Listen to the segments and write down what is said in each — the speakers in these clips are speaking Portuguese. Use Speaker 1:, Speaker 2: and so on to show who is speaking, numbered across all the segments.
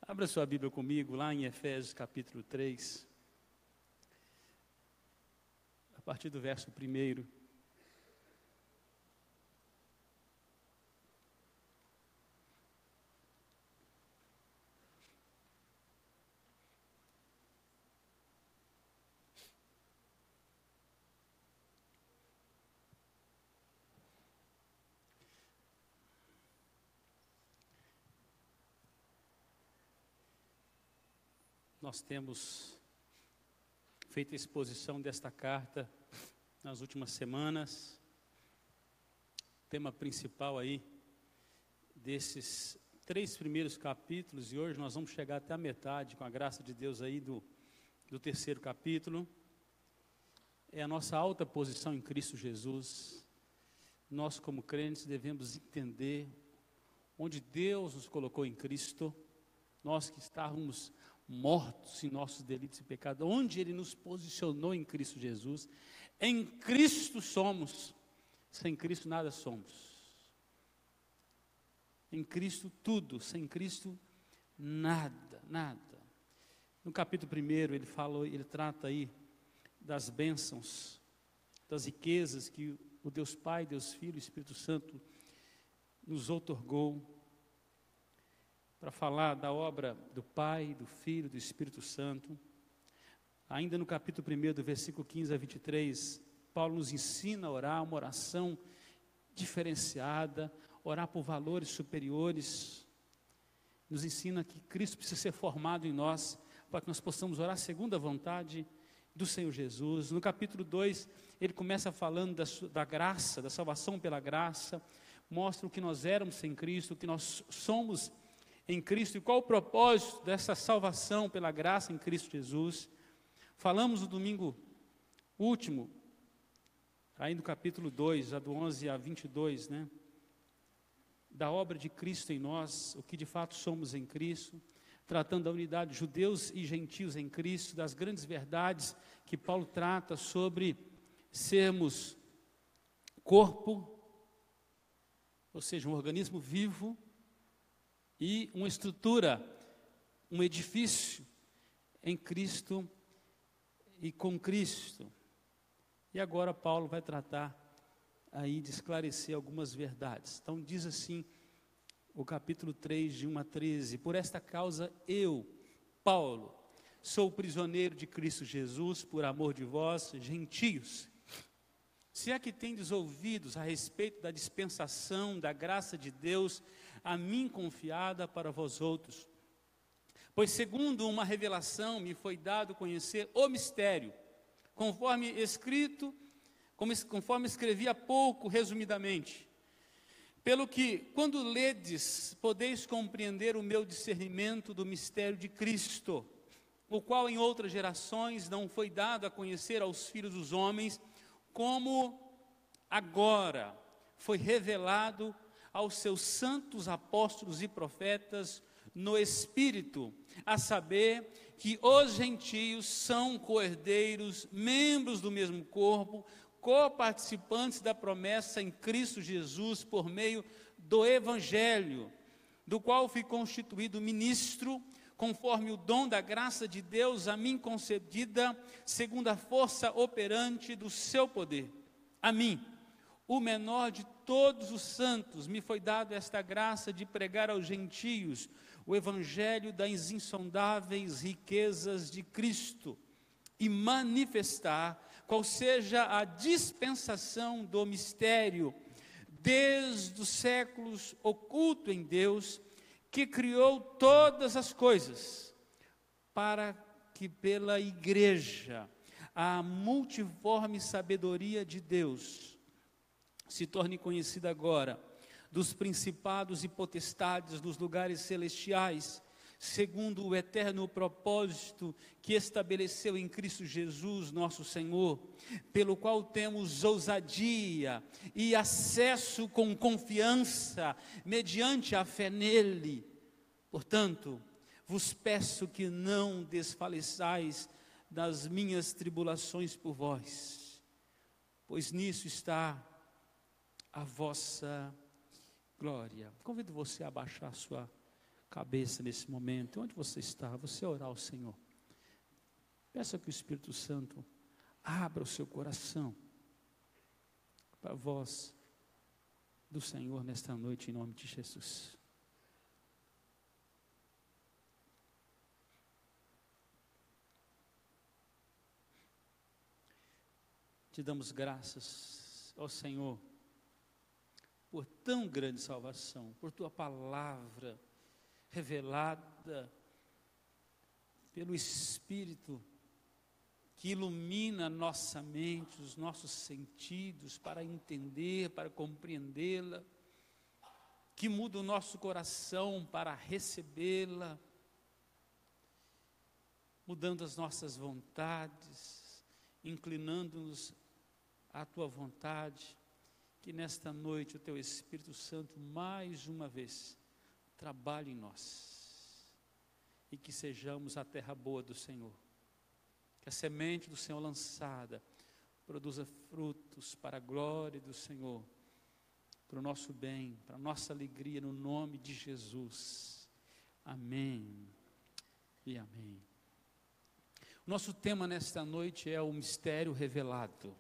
Speaker 1: Abra sua Bíblia comigo lá em Efésios capítulo 3, a partir do verso 1. Nós temos feito a exposição desta carta nas últimas semanas. O tema principal aí desses 3 primeiros capítulos, e hoje nós vamos chegar até a metade, com a graça de Deus aí do 3º capítulo, é a nossa alta posição em Cristo Jesus. Nós, como crentes, devemos entender onde Deus nos colocou em Cristo, nós que estávamos mortos em nossos delitos e pecados, onde Ele nos posicionou em Cristo Jesus. Em Cristo somos, sem Cristo nada somos. Em Cristo tudo, sem Cristo nada, nada. No capítulo 1 ele trata aí das bênçãos, das riquezas que o Deus Pai, Deus Filho e Espírito Santo nos outorgou, para falar da obra do Pai, do Filho, do Espírito Santo. Ainda no capítulo 1, do versículo 15 a 23, Paulo nos ensina a orar uma oração diferenciada, orar por valores superiores. Nos ensina que Cristo precisa ser formado em nós, para que nós possamos orar segundo a vontade do Senhor Jesus. No capítulo 2, ele começa falando da graça, da salvação pela graça, mostra o que nós éramos sem Cristo, o que nós somos em Cristo, e qual o propósito dessa salvação pela graça em Cristo Jesus. Falamos no domingo último, aí no capítulo 2, já do 11 a 22, da obra de Cristo em nós, o que de fato somos em Cristo, tratando da unidade de judeus e gentios em Cristo, das grandes verdades que Paulo trata sobre sermos corpo, ou seja, um organismo vivo, e uma estrutura, um edifício em Cristo e com Cristo. E agora Paulo vai tratar aí de esclarecer algumas verdades. Então diz assim, o capítulo 3, de 1 a 13, por esta causa eu, Paulo, sou prisioneiro de Cristo Jesus, por amor de vós, gentios. Se é que tendes ouvidos a respeito da dispensação da graça de Deus, a mim confiada para vós outros. Pois segundo uma revelação me foi dado conhecer o mistério, conforme escrevi há pouco, resumidamente. Pelo que, quando ledes, podeis compreender o meu discernimento do mistério de Cristo, o qual em outras gerações não foi dado a conhecer aos filhos dos homens, como agora foi revelado aos seus santos apóstolos e profetas no Espírito, a saber que os gentios são co-herdeiros, membros do mesmo corpo, co-participantes da promessa em Cristo Jesus por meio do Evangelho, do qual fui constituído ministro, conforme o dom da graça de Deus a mim concedida, segundo a força operante do seu poder. A mim, o menor de todos os santos, me foi dado esta graça de pregar aos gentios o evangelho das insondáveis riquezas de Cristo e manifestar qual seja a dispensação do mistério, desde os séculos oculto em Deus, que criou todas as coisas, para que pela igreja a multiforme sabedoria de Deus se torne conhecida agora dos principados e potestades nos lugares celestiais, segundo o eterno propósito que estabeleceu em Cristo Jesus, nosso Senhor, pelo qual temos ousadia e acesso com confiança, mediante a fé nele. Portanto, vos peço que não desfaleçais das minhas tribulações por vós, pois nisso está a vossa glória. Convido você a abaixar a sua cabeça nesse momento, onde você está, você orar ao Senhor. Peça que o Espírito Santo abra o seu coração para a voz do Senhor nesta noite, em nome de Jesus. Te damos graças ao Senhor por tão grande salvação, por tua palavra revelada pelo Espírito que ilumina a nossa mente, os nossos sentidos para entender, para compreendê-la, que muda o nosso coração para recebê-la, mudando as nossas vontades, inclinando-nos à tua vontade, que nesta noite o teu Espírito Santo mais uma vez trabalhe em nós e que sejamos a terra boa do Senhor, que a semente do Senhor lançada produza frutos para a glória do Senhor, para o nosso bem, para a nossa alegria, no nome de Jesus. Amém e amém. O nosso tema nesta noite é o mistério revelado.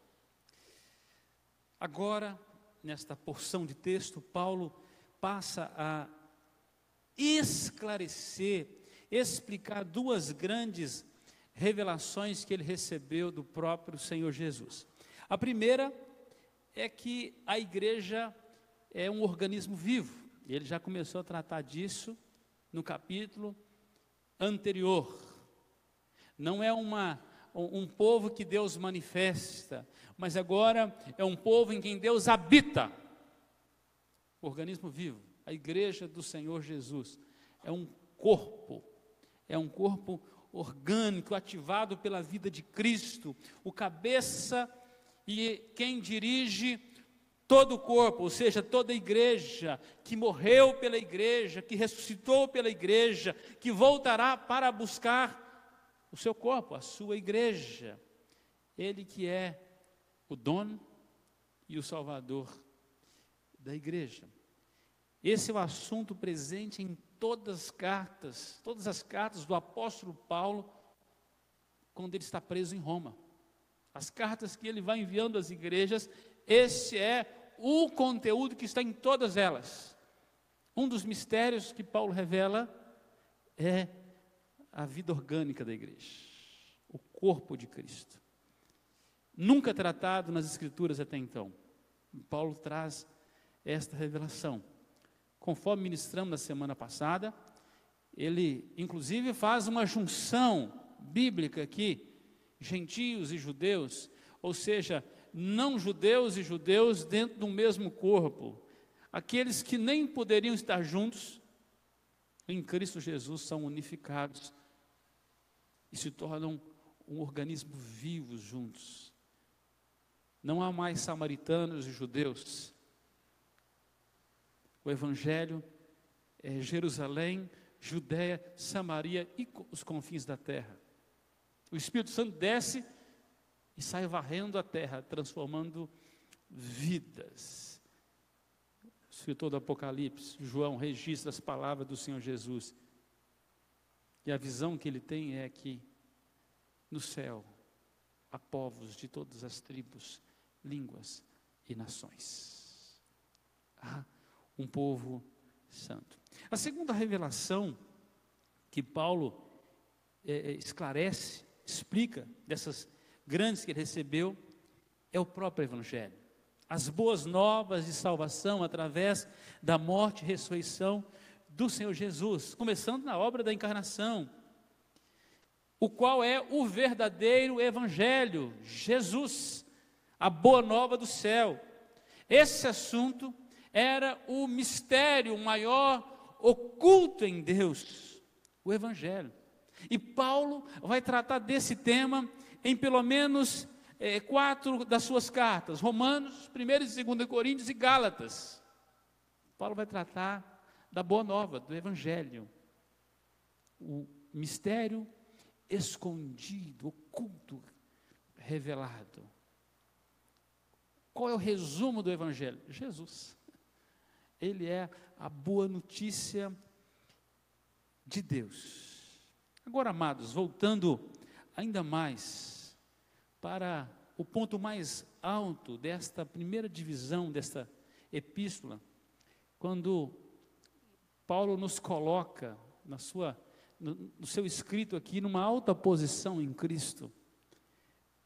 Speaker 1: Agora, nesta porção de texto, Paulo passa a esclarecer, explicar duas grandes revelações que ele recebeu do próprio Senhor Jesus. A primeira é que a igreja é um organismo vivo. Ele já começou a tratar disso no capítulo anterior. Não é um povo que Deus manifesta, mas agora é um povo em quem Deus habita. Organismo vivo. A igreja do Senhor Jesus é um corpo orgânico, ativado pela vida de Cristo, o cabeça e quem dirige todo o corpo, ou seja, toda a igreja, que morreu pela igreja, que ressuscitou pela igreja, que voltará para buscar o seu corpo, a sua igreja. Ele que é o dono e o salvador da igreja. Esse é o assunto presente em todas as cartas do apóstolo Paulo, quando ele está preso em Roma. As cartas que ele vai enviando às igrejas, esse é o conteúdo que está em todas elas. Um dos mistérios que Paulo revela é a vida orgânica da igreja, o corpo de Cristo. Nunca tratado nas Escrituras até então. Paulo traz esta revelação. Conforme ministramos na semana passada, ele inclusive faz uma junção bíblica aqui, gentios e judeus, ou seja, não judeus e judeus dentro do mesmo corpo. Aqueles que nem poderiam estar juntos, em Cristo Jesus são unificados e se tornam um organismo vivo juntos. Não há mais samaritanos e judeus. O Evangelho é Jerusalém, Judéia, Samaria e os confins da terra. O Espírito Santo desce e sai varrendo a terra, transformando vidas. O escritor do Apocalipse, João, registra as palavras do Senhor Jesus. E a visão que ele tem é que no céu há povos de todas as tribos, línguas e nações. Há um povo santo. A segunda revelação que Paulo esclarece, explica, dessas grandes que ele recebeu, é o próprio Evangelho. As boas novas de salvação através da morte e ressurreição do Senhor Jesus, começando na obra da encarnação, o qual é o verdadeiro Evangelho, Jesus, a boa nova do céu. Esse assunto era o mistério maior oculto em Deus, o Evangelho. E Paulo vai tratar desse tema em pelo menos 4 das suas cartas, Romanos, 1 e 2 Coríntios e Gálatas. Paulo vai tratar da boa nova, do Evangelho, o mistério escondido, oculto, revelado. Qual é o resumo do Evangelho? Jesus. Ele é a boa notícia de Deus. Agora, amados, voltando ainda mais para o ponto mais alto desta primeira divisão, desta epístola, quando Paulo nos coloca no seu escrito aqui, numa alta posição em Cristo,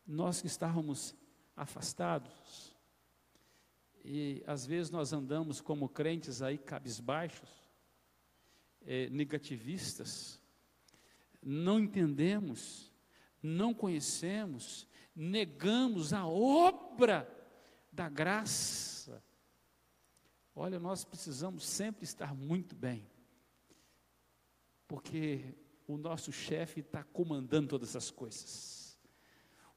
Speaker 1: nós que estávamos afastados, e às vezes nós andamos como crentes aí cabisbaixos, negativistas, não entendemos, não conhecemos, negamos a obra da graça. Olha, nós precisamos sempre estar muito bem, porque o nosso chefe está comandando todas as coisas.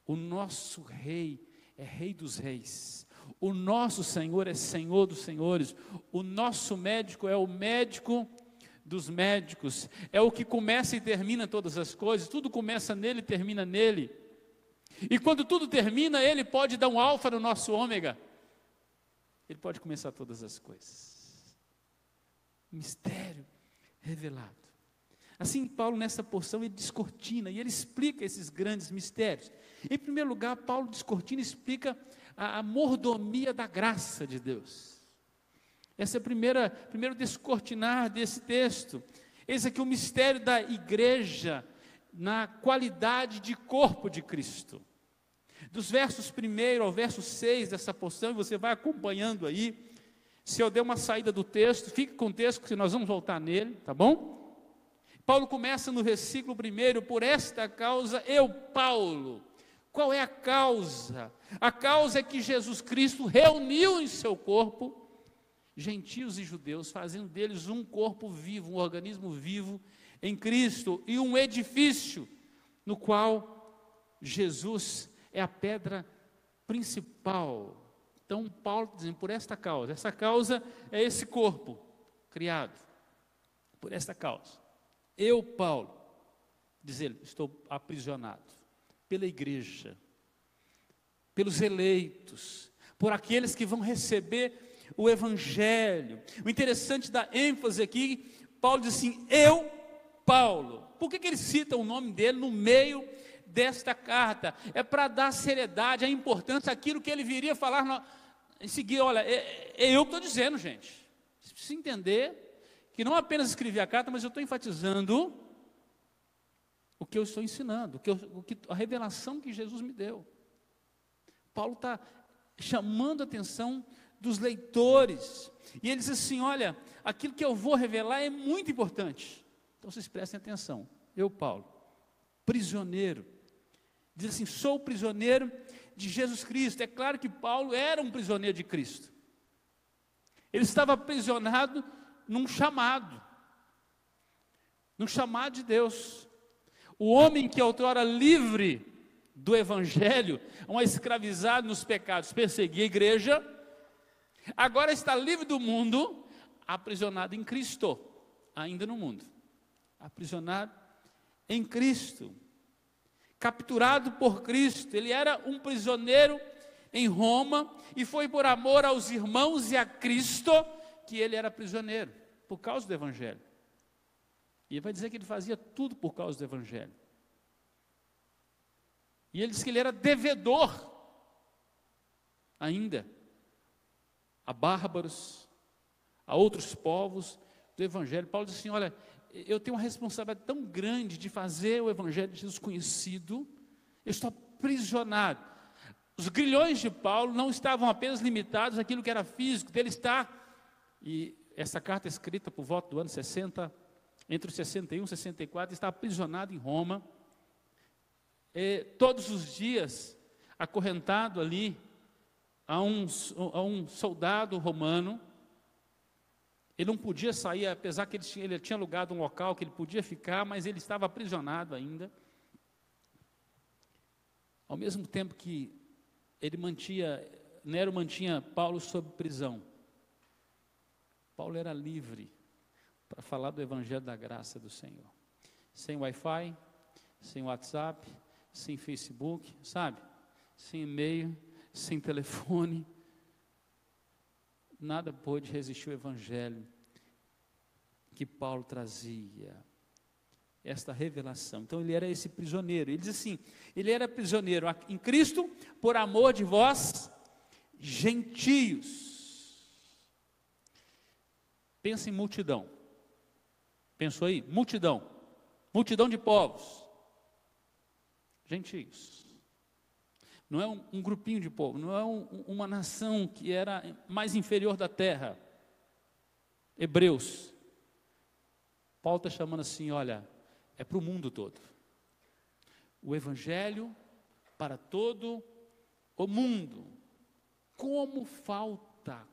Speaker 1: O nosso rei é rei dos reis. O nosso Senhor é Senhor dos senhores. O nosso médico é o médico dos médicos. É o que começa e termina todas as coisas. Tudo começa nele e termina nele. E quando tudo termina, ele pode dar um alfa no nosso ômega. Ele pode começar todas as coisas. Mistério revelado. Assim, Paulo, nessa porção, ele descortina e ele explica esses grandes mistérios. Em primeiro lugar, Paulo descortina e explica a mordomia da graça de Deus. Esse é o primeiro descortinar desse texto. Esse aqui é o mistério da igreja na qualidade de corpo de Cristo. Dos versos 1 ao verso 6 dessa porção, e você vai acompanhando aí. Se eu der uma saída do texto, fique com o texto, porque nós vamos voltar nele, tá bom? Paulo começa no versículo 1, por esta causa eu, Paulo. Qual é a causa? A causa é que Jesus Cristo reuniu em seu corpo gentios e judeus, fazendo deles um corpo vivo, um organismo vivo em Cristo, e um edifício no qual Jesus é a pedra principal. Então Paulo está dizendo, por esta causa, essa causa é esse corpo criado, por esta causa. Eu, Paulo, diz ele, estou aprisionado pela igreja, pelos eleitos, por aqueles que vão receber o evangelho. O interessante da ênfase aqui, Paulo diz assim, eu, Paulo. Por que ele cita o nome dele no meio desta carta? É para dar seriedade, a importância daquilo que ele viria falar em seguir. Olha, é eu que estou dizendo, gente. Você precisa entender que não apenas escrevi a carta, mas eu estou enfatizando o que eu estou ensinando, a revelação que Jesus me deu. Paulo está chamando a atenção dos leitores, e ele diz assim, olha, aquilo que eu vou revelar é muito importante, então vocês prestem atenção. Eu, Paulo, prisioneiro, diz assim, sou prisioneiro de Jesus Cristo. É claro que Paulo era um prisioneiro de Cristo, ele estava aprisionado num chamado de Deus. O homem que outrora livre do evangelho, um escravizado nos pecados, perseguia a igreja, agora está livre do mundo, aprisionado em Cristo, ainda no mundo, aprisionado em Cristo, capturado por Cristo. Ele era um prisioneiro em Roma, e foi por amor aos irmãos e a Cristo que ele era prisioneiro, por causa do evangelho. E ele vai dizer que ele fazia tudo por causa do evangelho. E ele diz que ele era devedor ainda a bárbaros, a outros povos do evangelho. Paulo diz assim, olha, eu tenho uma responsabilidade tão grande de fazer o evangelho de Jesus conhecido, eu estou aprisionado. Os grilhões de Paulo não estavam apenas limitados àquilo que era físico, dele estar, e essa carta é escrita por volta do ano 60, entre os 61 e 64, está aprisionado em Roma, todos os dias, acorrentado ali a um soldado romano. Ele não podia sair, apesar que ele tinha alugado um local que ele podia ficar, mas ele estava aprisionado ainda. Ao mesmo tempo que Nero mantinha Paulo sob prisão, Paulo era livre para falar do evangelho da graça do Senhor, sem Wi-Fi, sem WhatsApp, sem Facebook, sabe? Sem e-mail, sem telefone. Nada pôde resistir ao evangelho que Paulo trazia. esta revelação. Então ele era esse prisioneiro. Ele diz assim: ele era prisioneiro em Cristo por amor de vós, gentios. Pensa em multidão. Pensou aí? Multidão. Multidão de povos. Gentios. Não é um grupinho de povo, não é uma nação que era mais inferior da terra. Hebreus. Paulo está chamando assim, olha, é para o mundo todo. O evangelho para todo o mundo. Como falta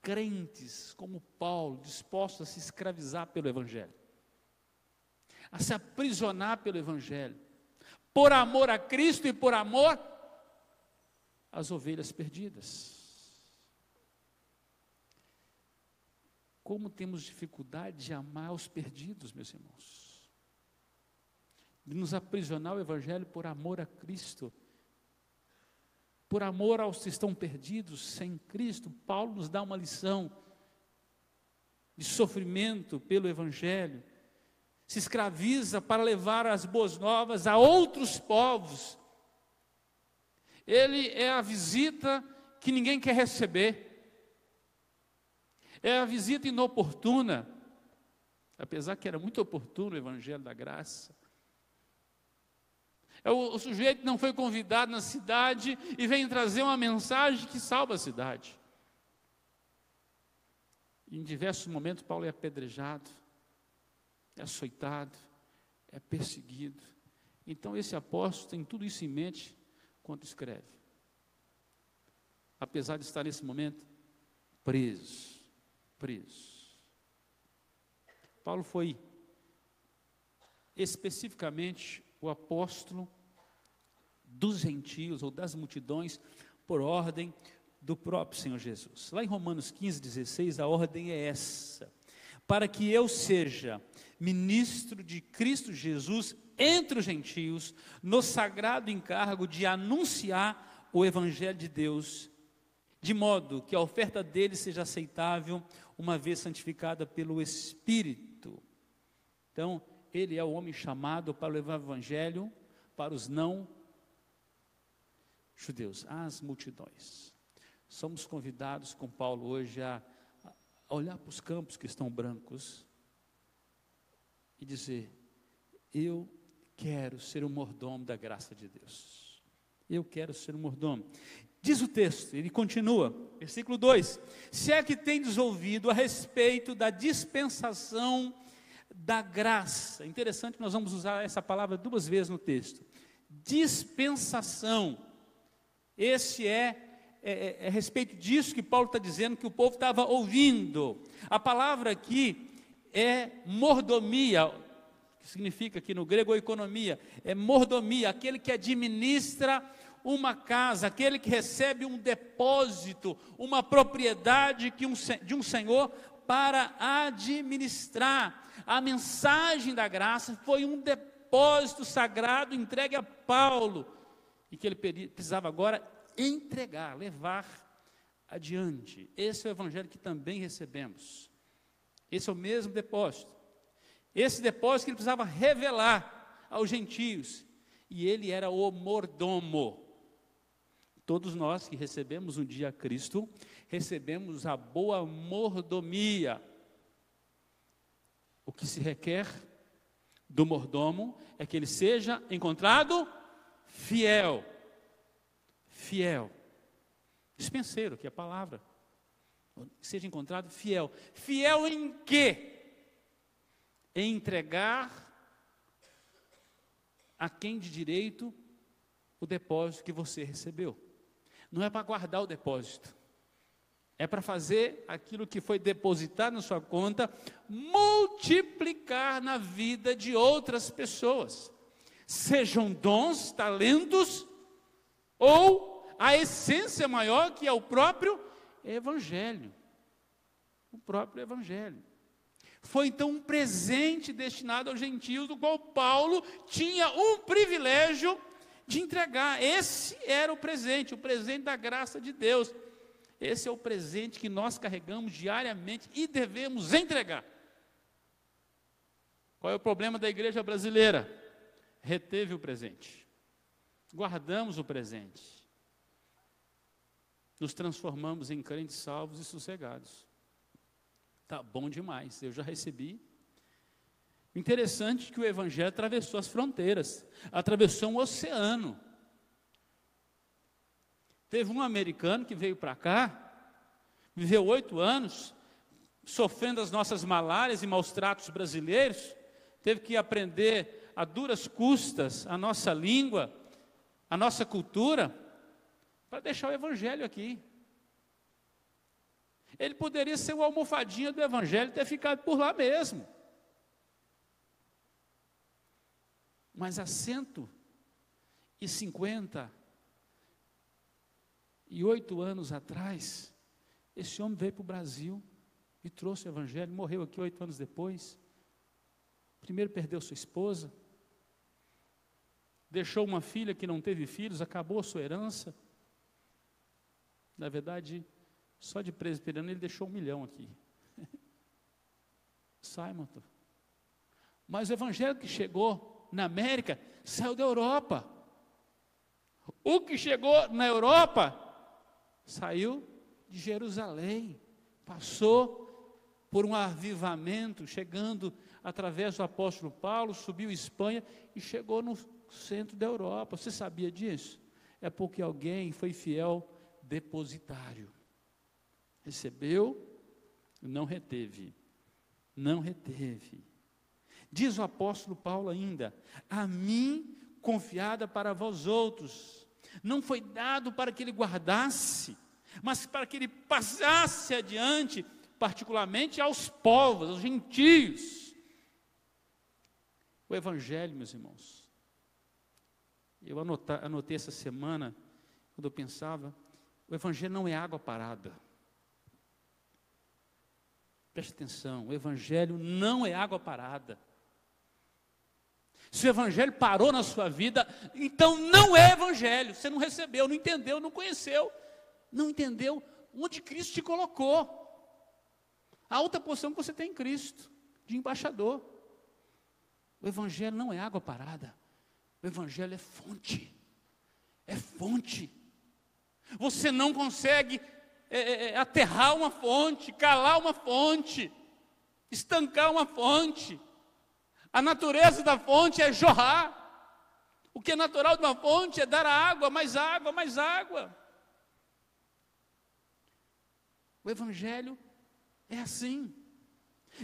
Speaker 1: crentes como Paulo, dispostos a se escravizar pelo evangelho, a se aprisionar pelo evangelho, por amor a Cristo e por amor às ovelhas perdidas. Como temos dificuldade de amar os perdidos, meus irmãos, de nos aprisionar ao evangelho por amor a Cristo, por amor aos que estão perdidos sem Cristo. Paulo nos dá uma lição de sofrimento pelo evangelho, se escraviza para levar as boas novas a outros povos. Ele é a visita que ninguém quer receber, é a visita inoportuna, apesar que era muito oportuno o evangelho da graça. É o sujeito que não foi convidado na cidade e vem trazer uma mensagem que salva a cidade. E em diversos momentos Paulo é apedrejado, é açoitado, é perseguido. Então esse apóstolo tem tudo isso em mente quando escreve. Apesar de estar nesse momento preso. Paulo foi especificamente o apóstolo dos gentios ou das multidões por ordem do próprio Senhor Jesus. Lá em Romanos 15:16 a ordem é essa: para que eu seja ministro de Cristo Jesus entre os gentios, no sagrado encargo de anunciar o evangelho de Deus, de modo que a oferta dele seja aceitável, uma vez santificada pelo Espírito. Então, ele é o homem chamado para levar o evangelho para os não judeus, as multidões. Somos convidados com Paulo hoje a olhar para os campos que estão brancos e dizer: eu quero ser o mordomo da graça de Deus. Eu quero ser o mordomo. Diz o texto, ele continua, versículo 2: se é que tendes ouvido a respeito da dispensação da graça. Interessante que nós vamos usar essa palavra 2 vezes no texto. Dispensação. Esse é a respeito disso que Paulo está dizendo que o povo estava ouvindo. A palavra aqui é mordomia, que significa aqui no grego economia, é mordomia, aquele que administra uma casa, aquele que recebe um depósito, uma propriedade de um senhor para administrar. A mensagem da graça foi um depósito sagrado entregue a Paulo, e que ele precisava agora entregar, levar adiante. Esse é o evangelho que também recebemos. Esse é o mesmo depósito. Esse depósito que ele precisava revelar aos gentios, e ele era o mordomo. Todos nós que recebemos um dia Cristo, recebemos a boa mordomia. O que se requer do mordomo é que ele seja encontrado fiel. Fiel. Dispenseiro, que é a palavra. Seja encontrado fiel. Fiel em quê? Em entregar a quem de direito o depósito que você recebeu. Não é para guardar o depósito. É para fazer aquilo que foi depositado na sua conta, multiplicar na vida de outras pessoas. Sejam dons, talentos, ou a essência maior que é o próprio Evangelho. O próprio Evangelho. Foi então um presente destinado aos gentios, do qual Paulo tinha um privilégio de entregar. Esse era o presente da graça de Deus. Esse é o presente que nós carregamos diariamente e devemos entregar. Qual é o problema da igreja brasileira? Reteve o presente. Guardamos o presente. Nos transformamos em crentes salvos e sossegados. Tá bom demais, eu já recebi. Interessante que o evangelho atravessou as fronteiras, atravessou um oceano. Teve um americano que veio para cá, viveu 8 anos, sofrendo as nossas malárias e maus tratos brasileiros, teve que aprender a duras custas a nossa língua, a nossa cultura, para deixar o evangelho aqui. Ele poderia ser o almofadinha do evangelho e ter ficado por lá mesmo. Mas há 158 anos atrás, esse homem veio para o Brasil e trouxe o evangelho, morreu aqui 8 anos depois. Primeiro perdeu sua esposa, deixou uma filha que não teve filhos, acabou a sua herança. Na verdade, só de presbiteriano ele deixou 1 milhão aqui. Simon. Mas o evangelho que chegou na América saiu da Europa. O que chegou na Europa saiu de Jerusalém, passou por um avivamento, chegando através do apóstolo Paulo, subiu Espanha e chegou no centro da Europa. Você sabia disso? É porque alguém foi fiel depositário. Recebeu, não reteve. Não reteve. Diz o apóstolo Paulo ainda: a mim confiada para vós outros, não foi dado para que ele guardasse, mas para que ele passasse adiante, particularmente aos povos, aos gentios. O evangelho, meus irmãos, eu anotei essa semana, quando eu pensava, o evangelho não é água parada. Preste atenção, o evangelho não é água parada. Se o evangelho parou na sua vida, então não é evangelho. Você não recebeu, não entendeu, não conheceu, não entendeu onde Cristo te colocou. A alta posição que você tem em Cristo, de embaixador. O evangelho não é água parada. O evangelho é fonte. É fonte. Você não consegue aterrar uma fonte, calar uma fonte, estancar uma fonte. A natureza da fonte é jorrar. O que é natural de uma fonte é dar água, mais água, mais água. O evangelho é assim.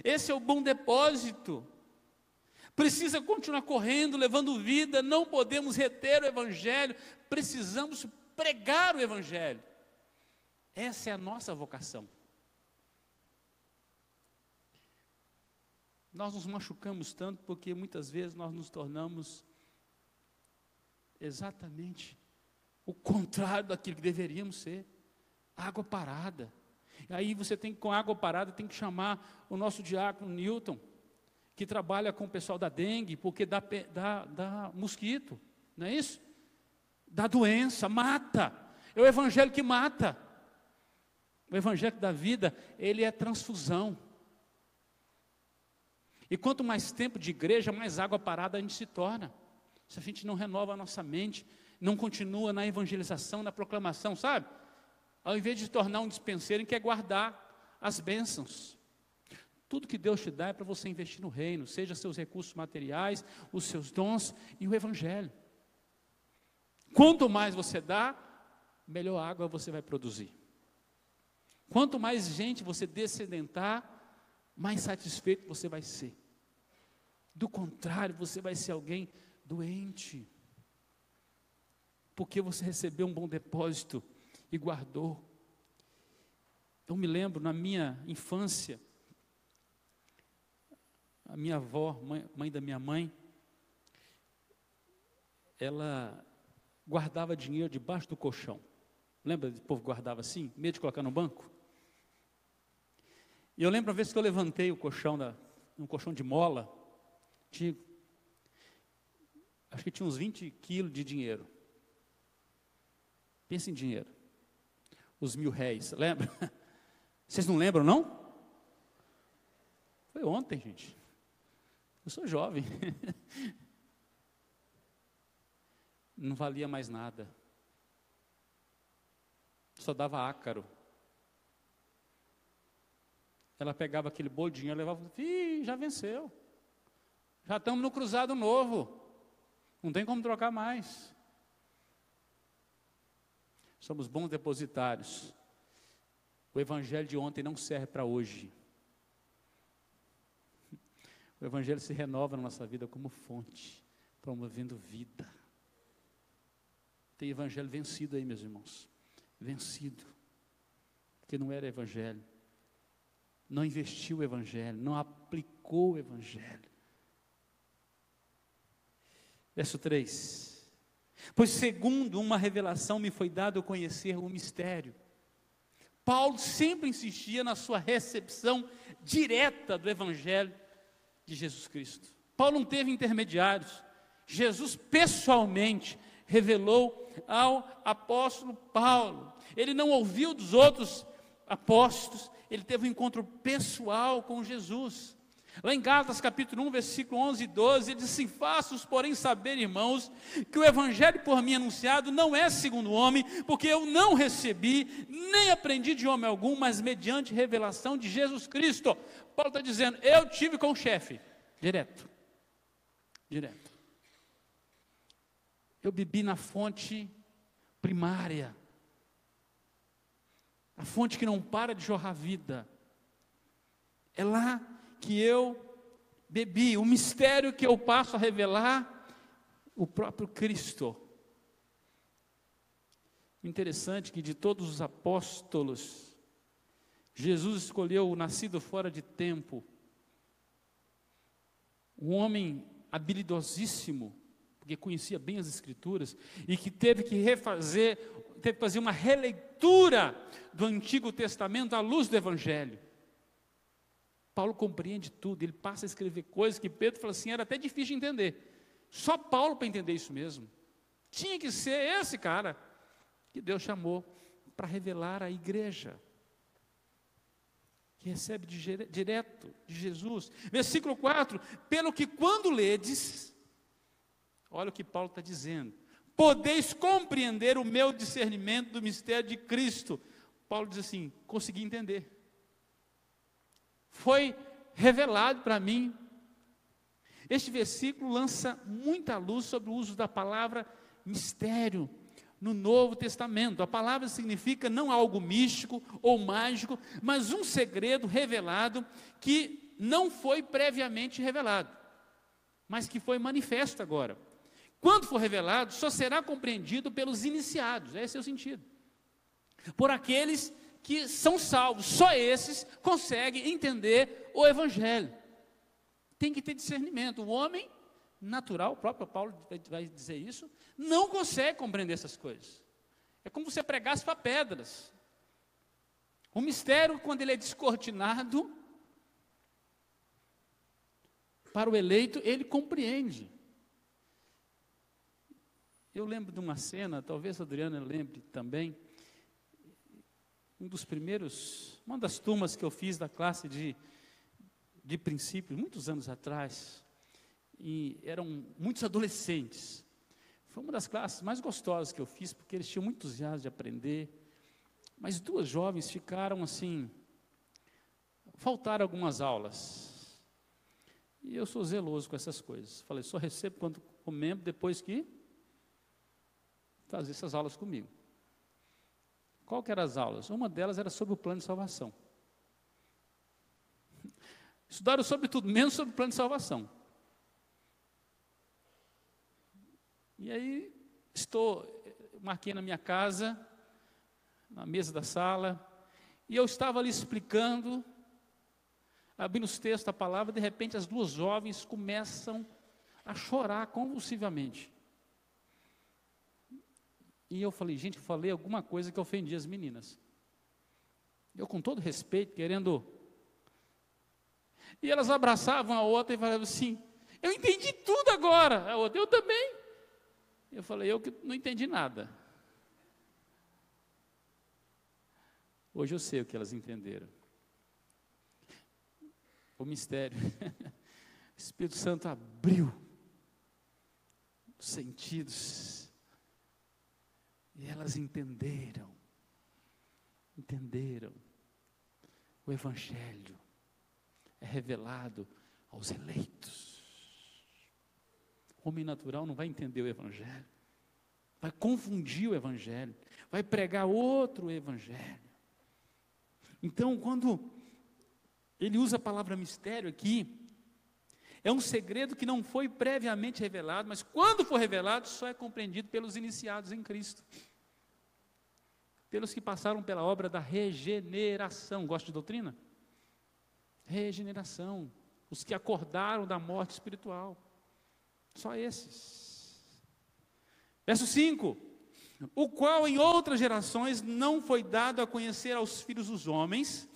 Speaker 1: Esse é o bom depósito. Precisa continuar correndo, levando vida, não podemos reter o evangelho, precisamos pregar o evangelho. Essa é a nossa vocação. Nós nos machucamos tanto porque muitas vezes nós nos tornamos exatamente o contrário daquilo que deveríamos ser. Água parada. E aí você tem com água parada, tem que chamar o nosso diácono Newton, que trabalha com o pessoal da dengue, porque dá mosquito, não é isso? Dá doença, mata. É o evangelho que mata. O evangelho da vida, ele é transfusão. E quanto mais tempo de igreja, mais água parada a gente se torna. Se a gente não renova a nossa mente, não continua na evangelização, na proclamação, sabe? Ao invés de se tornar um dispenseiro, quer guardar as bênçãos. Tudo que Deus te dá é para você investir no reino, seja seus recursos materiais, os seus dons e o evangelho. Quanto mais você dá, melhor água você vai produzir. Quanto mais gente você descedentar, mais satisfeito você vai ser. Do contrário, você vai ser alguém doente. Porque você recebeu um bom depósito e guardou. Eu me lembro, na minha infância, a minha avó, mãe da minha mãe, ela guardava dinheiro debaixo do colchão. Lembra do povo guardava assim, medo de colocar no banco? E eu lembro uma vez que eu levantei o colchão, um colchão de mola, acho que tinha uns 20 quilos de dinheiro. Pensa em dinheiro. Os R$1.000, lembra? Vocês não lembram, não? Foi ontem, gente. Eu sou jovem. Não valia mais nada. Só dava ácaro. Ela pegava aquele bolo de dinheiro, levava, já venceu. Já estamos no cruzado novo. Não tem como trocar mais. Somos bons depositários. O evangelho de ontem não serve para hoje. O evangelho se renova na nossa vida como fonte, promovendo vida. Tem evangelho vencido aí, meus irmãos. Vencido. Porque não era evangelho. Não investiu o evangelho, não aplicou o evangelho. Verso 3. Pois segundo uma revelação me foi dado conhecer o mistério. Paulo sempre insistia na sua recepção direta do evangelho de Jesus Cristo. Paulo não teve intermediários. Jesus pessoalmente revelou ao apóstolo Paulo. Ele não ouviu dos outros apóstolos, ele teve um encontro pessoal com Jesus. Lá em Gálatas capítulo 1, versículo 11 e 12, ele diz assim: faço-os, porém, saber, irmãos, que o evangelho por mim anunciado não é segundo o homem, porque eu não recebi, nem aprendi de homem algum, mas mediante revelação de Jesus Cristo. Paulo está dizendo, eu tive com o chefe, direto. Eu bebi na fonte primária, a fonte que não para de jorrar vida. É lá que eu bebi, o mistério que eu passo a revelar, o próprio Cristo. Interessante que de todos os apóstolos, Jesus escolheu o nascido fora de tempo, um homem habilidosíssimo, porque conhecia bem as Escrituras, e que teve que fazer uma releitura do Antigo Testamento à luz do Evangelho. Paulo compreende tudo, ele passa a escrever coisas que Pedro fala assim, era até difícil de entender. Só Paulo para entender isso mesmo. Tinha que ser esse cara que Deus chamou para revelar à igreja, que recebe direto de Jesus. Versículo 4, pelo que quando ledes, olha o que Paulo está dizendo, podeis compreender o meu discernimento do mistério de Cristo. Paulo diz assim, consegui entender. Foi revelado para mim. Este versículo lança muita luz sobre o uso da palavra mistério no Novo Testamento. A palavra significa não algo místico ou mágico, mas um segredo revelado que não foi previamente revelado, mas que foi manifesto agora. Quando for revelado, só será compreendido pelos iniciados, esse é o sentido. Por aqueles que são salvos, só esses conseguem entender o Evangelho. Tem que ter discernimento. O homem natural, o próprio Paulo vai dizer isso, não consegue compreender essas coisas. É como se você pregasse para pedras. O mistério, quando ele é descortinado, para o eleito, ele compreende. Eu lembro de uma cena, talvez a Adriana lembre também, uma das turmas que eu fiz da classe de princípios, muitos anos atrás, e eram muitos adolescentes. Foi uma das classes mais gostosas que eu fiz, porque eles tinham muito entusiasmo de aprender, mas duas jovens ficaram assim, faltaram algumas aulas, e eu sou zeloso com essas coisas. Falei, só recebo quando como membro, depois que fazer essas aulas comigo. Qual que eram as aulas? Uma delas era sobre o plano de salvação. Estudaram sobre tudo, menos sobre o plano de salvação. E aí, marquei na minha casa, na mesa da sala, e eu estava ali explicando, abrindo os textos da palavra, de repente as duas jovens começam a chorar convulsivamente. E eu falei, gente, eu falei alguma coisa que ofendia as meninas. Eu, com todo respeito, querendo... E elas abraçavam a outra e falavam assim, eu entendi tudo agora. A outra, eu também. Eu falei, eu que não entendi nada. Hoje eu sei o que elas entenderam. O mistério. Espírito Santo abriu os sentidos e elas entenderam o Evangelho é revelado aos eleitos. O homem natural não vai entender o Evangelho, vai confundir o Evangelho, vai pregar outro Evangelho. Então, quando ele usa a palavra mistério aqui, é um segredo que não foi previamente revelado, mas quando for revelado, só é compreendido pelos iniciados em Cristo, pelos que passaram pela obra da regeneração. Gosta de doutrina? Regeneração, os que acordaram da morte espiritual, só esses. Verso 5: o qual em outras gerações não foi dado a conhecer aos filhos dos homens.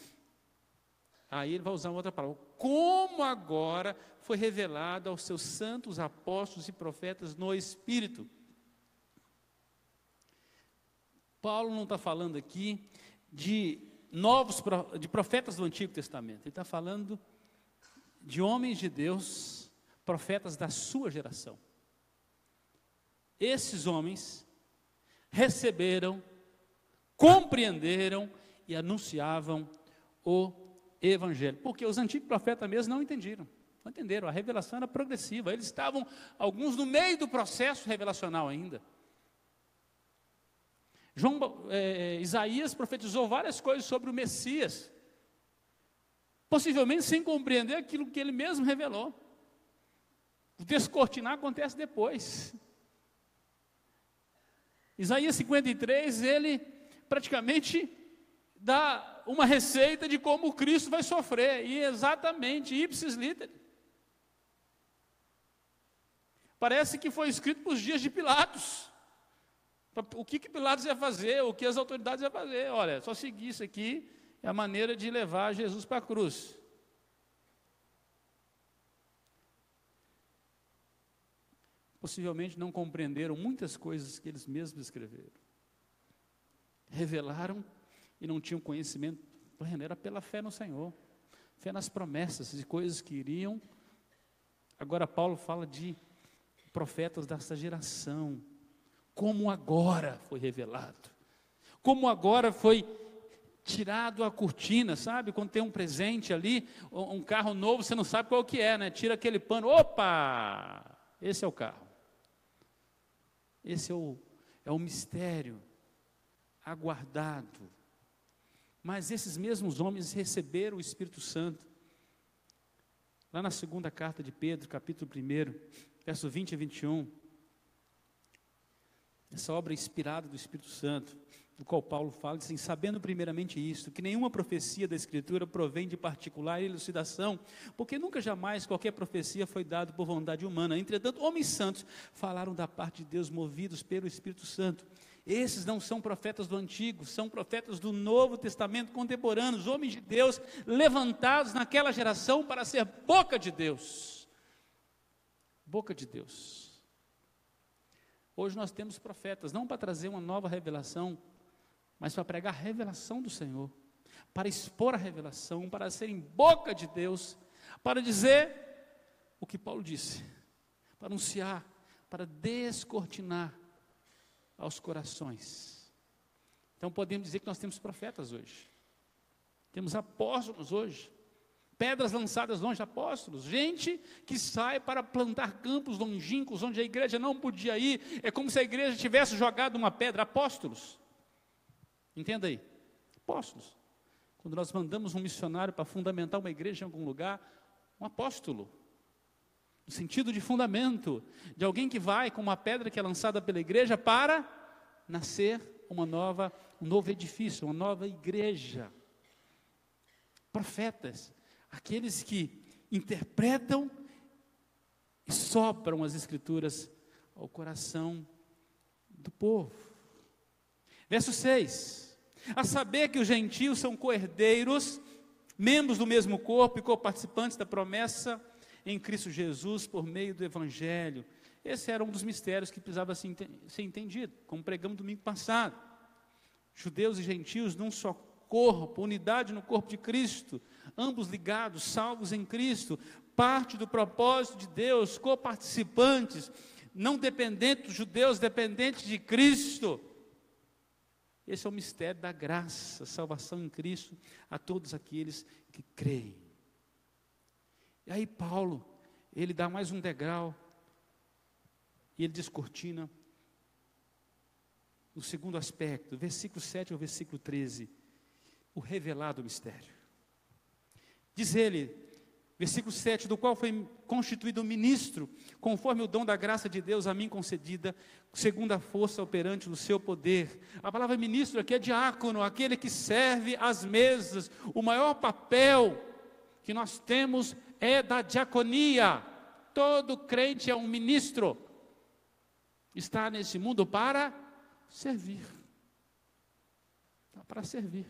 Speaker 1: Aí ele vai usar outra palavra, como agora foi revelado aos seus santos apóstolos e profetas no Espírito. Paulo não está falando aqui de profetas do Antigo Testamento, ele está falando de homens de Deus, profetas da sua geração. Esses homens receberam, compreenderam e anunciavam o Evangelho, porque os antigos profetas mesmo não entenderam, a revelação era progressiva, eles estavam, alguns no meio do processo revelacional ainda. Isaías profetizou várias coisas sobre o Messias, possivelmente sem compreender aquilo que ele mesmo revelou. O descortinar acontece depois. Isaías 53, ele praticamente dá uma receita de como o Cristo vai sofrer, e exatamente, ipsis litteris. Parece que foi escrito para os dias de Pilatos. O que Pilatos ia fazer, o que as autoridades iam fazer. Olha, só seguir isso aqui é a maneira de levar Jesus para a cruz. Possivelmente não compreenderam muitas coisas que eles mesmos escreveram. Revelaram e não tinham conhecimento pleno, era pela fé no Senhor, fé nas promessas e coisas que iriam. Agora Paulo fala de profetas dessa geração, como agora foi revelado, como agora foi tirado a cortina, sabe? Quando tem um presente ali, um carro novo, você não sabe qual que é, né? Tira aquele pano, opa, esse é o carro. Esse é o mistério aguardado. Mas esses mesmos homens receberam o Espírito Santo. Lá na segunda carta de Pedro, capítulo 1, verso 20 a 21, essa obra inspirada do Espírito Santo, do qual Paulo fala, assim, sabendo primeiramente isto, que nenhuma profecia da Escritura provém de particular elucidação, porque nunca jamais qualquer profecia foi dada por vontade humana. Entretanto, homens santos falaram da parte de Deus, movidos pelo Espírito Santo. Esses não são profetas do Antigo, são profetas do Novo Testamento contemporâneos, homens de Deus, levantados naquela geração para ser boca de Deus. Boca de Deus. Hoje nós temos profetas, não para trazer uma nova revelação, mas para pregar a revelação do Senhor, para expor a revelação, para serem boca de Deus, para dizer o que Paulo disse, para anunciar, para descortinar aos corações. Então podemos dizer que nós temos profetas hoje, temos apóstolos hoje, pedras lançadas longe, apóstolos, gente que sai para plantar campos longínquos, onde a igreja não podia ir, é como se a igreja tivesse jogado uma pedra, apóstolos, entenda aí, apóstolos, quando nós mandamos um missionário para fundamentar uma igreja em algum lugar, um apóstolo, no sentido de fundamento, de alguém que vai com uma pedra que é lançada pela igreja para nascer um novo edifício, uma nova igreja. Profetas, aqueles que interpretam e sopram as Escrituras ao coração do povo. Verso 6, a saber que os gentios são co-herdeiros, membros do mesmo corpo e co-participantes da promessa em Cristo Jesus por meio do Evangelho. Esse era um dos mistérios que precisava ser entendido, como pregamos domingo passado. Judeus e gentios num só corpo, unidade no corpo de Cristo, ambos ligados, salvos em Cristo, parte do propósito de Deus, coparticipantes, não dependentes dos judeus, dependentes de Cristo. Esse é o mistério da graça, salvação em Cristo a todos aqueles que creem. E aí Paulo, ele dá mais um degrau, e ele descortina o segundo aspecto, versículo 7 ao versículo 13, o revelado mistério. Diz ele, versículo 7, do qual foi constituído ministro, conforme o dom da graça de Deus a mim concedida, segundo a força operante do seu poder. A palavra ministro aqui é diácono, aquele que serve às mesas. O maior papel que nós temos é da diaconia. Todo crente é um ministro. Está nesse mundo para servir. Está para servir.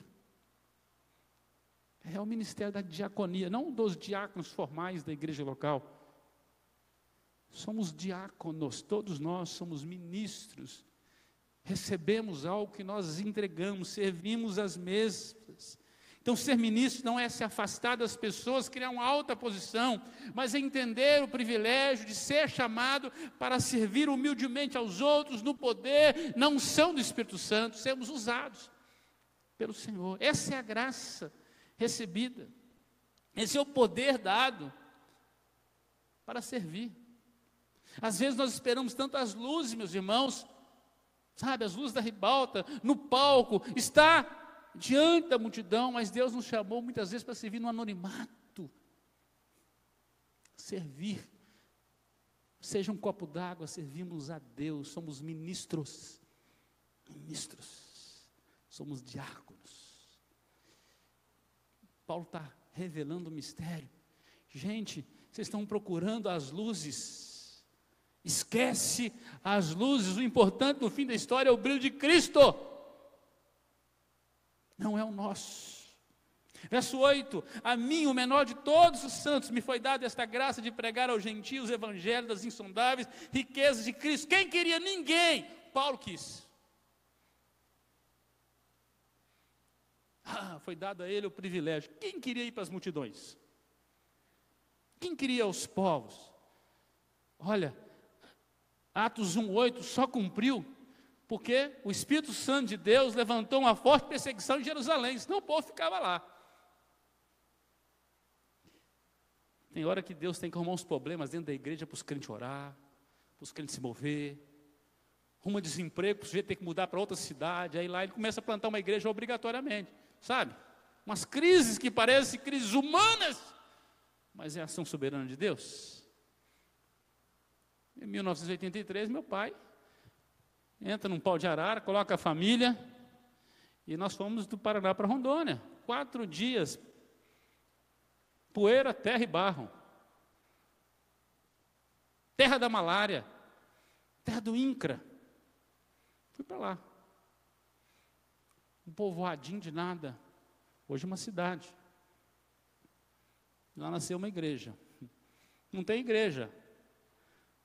Speaker 1: É o ministério da diaconia, não dos diáconos formais da igreja local. Somos diáconos, todos nós somos ministros. Recebemos algo que nós entregamos, servimos às mesas. Então, ser ministro não é se afastar das pessoas, criar uma alta posição, mas é entender o privilégio de ser chamado para servir humildemente aos outros, no poder, na unção do Espírito Santo, sermos usados pelo Senhor. Essa é a graça recebida. Esse é o poder dado para servir. Às vezes nós esperamos tanto as luzes, meus irmãos, sabe, as luzes da ribalta, no palco, está diante da multidão, mas Deus nos chamou muitas vezes para servir no anonimato. Servir. Seja um copo d'água, servimos a Deus, somos ministros. Ministros. Somos diáconos. Paulo está revelando o mistério. Gente, vocês estão procurando as luzes. Esquece as luzes. O importante no fim da história é o brilho de Cristo. Não é o nosso. Verso 8, a mim, o menor de todos os santos, me foi dada esta graça de pregar aos gentios o evangelho das insondáveis riquezas de Cristo. Quem queria? Ninguém. Paulo quis. Foi dado a ele o privilégio. Quem queria ir para as multidões? Quem queria ir aos povos? Olha, Atos 1:8 só cumpriu porque o Espírito Santo de Deus levantou uma forte perseguição em Jerusalém, senão o povo ficava lá. Tem hora que Deus tem que arrumar uns problemas dentro da igreja para os crentes orar, para os crentes se mover. Arruma desemprego, para o sujeito ter que mudar para outra cidade, aí lá ele começa a plantar uma igreja obrigatoriamente, sabe? Umas crises que parecem crises humanas, mas é a ação soberana de Deus. Em 1983, meu pai entra num pau de arara, coloca a família, e nós fomos do Paraná para Rondônia, 4 dias, poeira, terra e barro, terra da malária, terra do INCRA. Fui para lá, um povoadinho de nada, hoje é uma cidade, lá nasceu uma igreja, não tem igreja,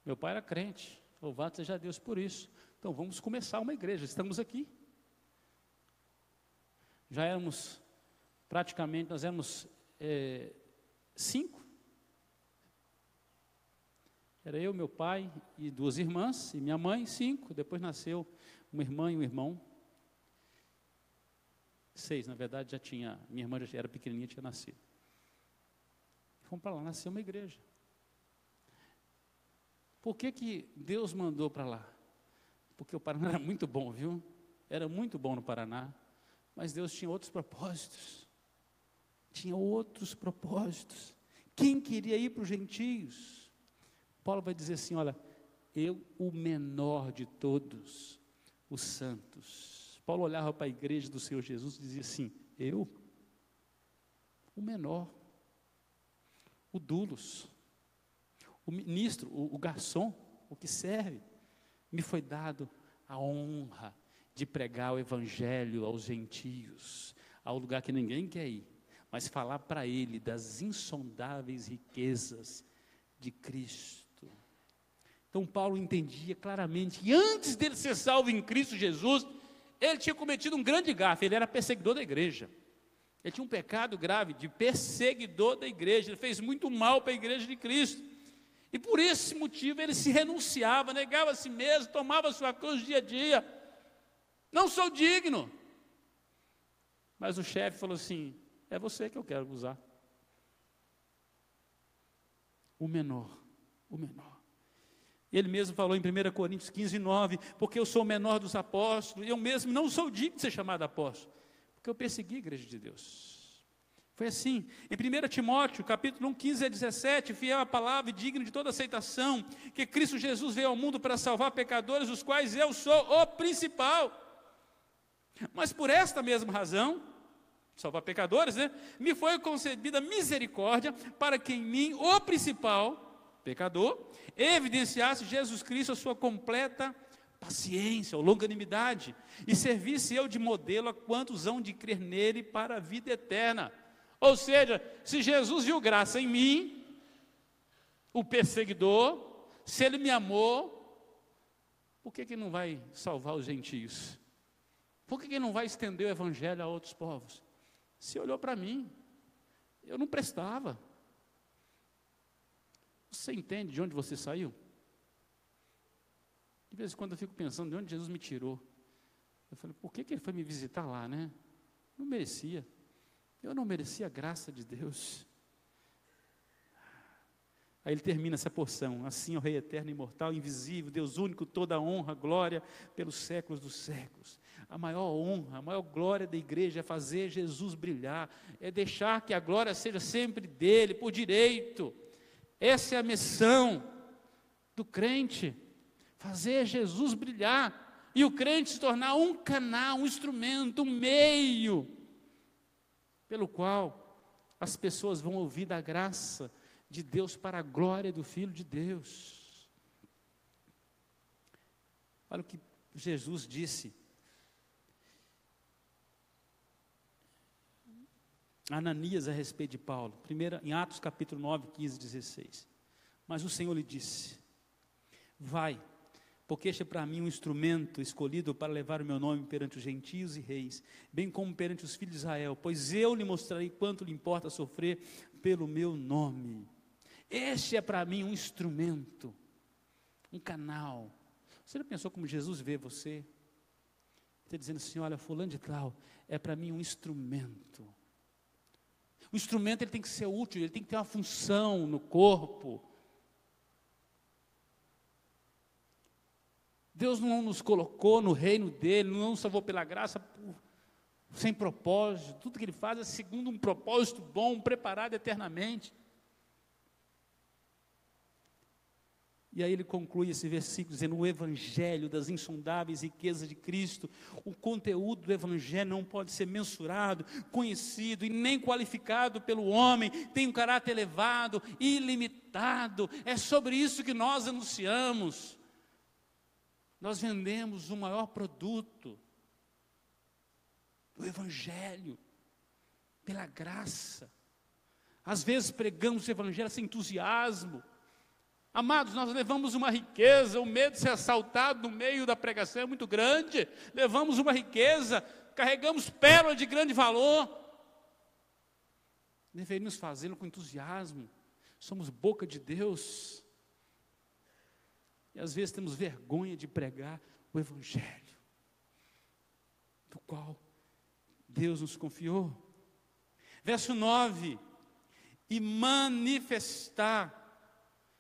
Speaker 1: meu pai era crente, louvado seja Deus por isso. Então vamos começar uma igreja, estamos aqui. Já éramos, praticamente, nós éramos 5. Era eu, meu pai e 2 irmãs, e minha mãe, 5. Depois nasceu uma irmã e um irmão. 6, na verdade, já tinha, minha irmã já era pequenininha, tinha nascido. Fomos para lá, nasceu uma igreja. Por que Deus mandou para lá? Porque o Paraná era muito bom, viu? Era muito bom no Paraná, mas Deus tinha outros propósitos. Tinha outros propósitos. Quem queria ir para os gentios? Paulo vai dizer assim, olha, eu, o menor de todos os santos. Paulo olhava para a igreja do Senhor Jesus e dizia assim, eu, o menor, o dulos, o ministro, o garçom, o que serve, me foi dado a honra de pregar o evangelho aos gentios, ao lugar que ninguém quer ir, mas falar para ele das insondáveis riquezas de Cristo. Então Paulo entendia claramente que antes dele ser salvo em Cristo Jesus, ele tinha cometido um grande gafe, ele era perseguidor da igreja. Ele tinha um pecado grave de perseguidor da igreja. Ele fez muito mal para a igreja de Cristo. E por esse motivo ele se renunciava, negava a si mesmo, tomava a sua cruz dia a dia. Não sou digno. Mas o chefe falou assim: é você que eu quero usar. O menor. Ele mesmo falou em 1 Coríntios 15, 9, porque eu sou o menor dos apóstolos, eu mesmo não sou digno de ser chamado apóstolo, porque eu persegui a igreja de Deus. Foi assim. Em 1 Timóteo, capítulo 1, 15 a 17, fiel à palavra e digno de toda aceitação, que Cristo Jesus veio ao mundo para salvar pecadores, dos quais eu sou o principal. Mas por esta mesma razão, salvar pecadores, me foi concedida misericórdia, para que em mim, o principal pecador, evidenciasse Jesus Cristo a sua completa paciência, ou longanimidade, e servisse eu de modelo a quantos hão de crer nele para a vida eterna. Ou seja, se Jesus viu graça em mim, o perseguidor, se ele me amou, por que não vai salvar os gentios? Por que não vai estender o evangelho a outros povos? Se olhou para mim, eu não prestava. Você entende de onde você saiu? De vez em quando eu fico pensando de onde Jesus me tirou. Eu falei, por que ele foi me visitar lá, né? Não merecia. Eu não merecia a graça de Deus. Aí ele termina essa porção: assim, ó Rei eterno, imortal, invisível, Deus único, toda a honra, glória, pelos séculos dos séculos. A maior honra, a maior glória da igreja é fazer Jesus brilhar, é deixar que a glória seja sempre dele, por direito. Essa é a missão do crente, fazer Jesus brilhar, e o crente se tornar um canal, um instrumento, um meio, pelo qual as pessoas vão ouvir da graça de Deus para a glória do Filho de Deus. Olha o que Jesus disse Ananias a respeito de Paulo, em Atos capítulo 9, 15, 16. Mas o Senhor lhe disse: vai, porque este é para mim um instrumento escolhido para levar o meu nome perante os gentios e reis, bem como perante os filhos de Israel, pois eu lhe mostrarei quanto lhe importa sofrer pelo meu nome. Este é para mim um instrumento, um canal. Você já pensou como Jesus vê você? Está dizendo assim: olha, fulano de tal é para mim um instrumento. O instrumento ele tem que ser útil, ele tem que ter uma função no corpo. Deus não nos colocou no reino dele, não nos salvou pela graça sem propósito. Tudo que ele faz é segundo um propósito bom, preparado eternamente. E aí ele conclui esse versículo dizendo: o evangelho das insondáveis riquezas de Cristo. O conteúdo do evangelho não pode ser mensurado, conhecido e nem qualificado pelo homem. Tem um caráter elevado, ilimitado. É sobre isso que nós anunciamos. Nós vendemos o maior produto do evangelho, pela graça. Às vezes pregamos o evangelho sem entusiasmo. Amados, nós levamos uma riqueza, o medo de ser assaltado no meio da pregação é muito grande. Levamos uma riqueza, carregamos pérola de grande valor. Deveríamos fazê-lo com entusiasmo. Somos boca de Deus. E às vezes temos vergonha de pregar o evangelho, do qual Deus nos confiou. Verso 9: e manifestar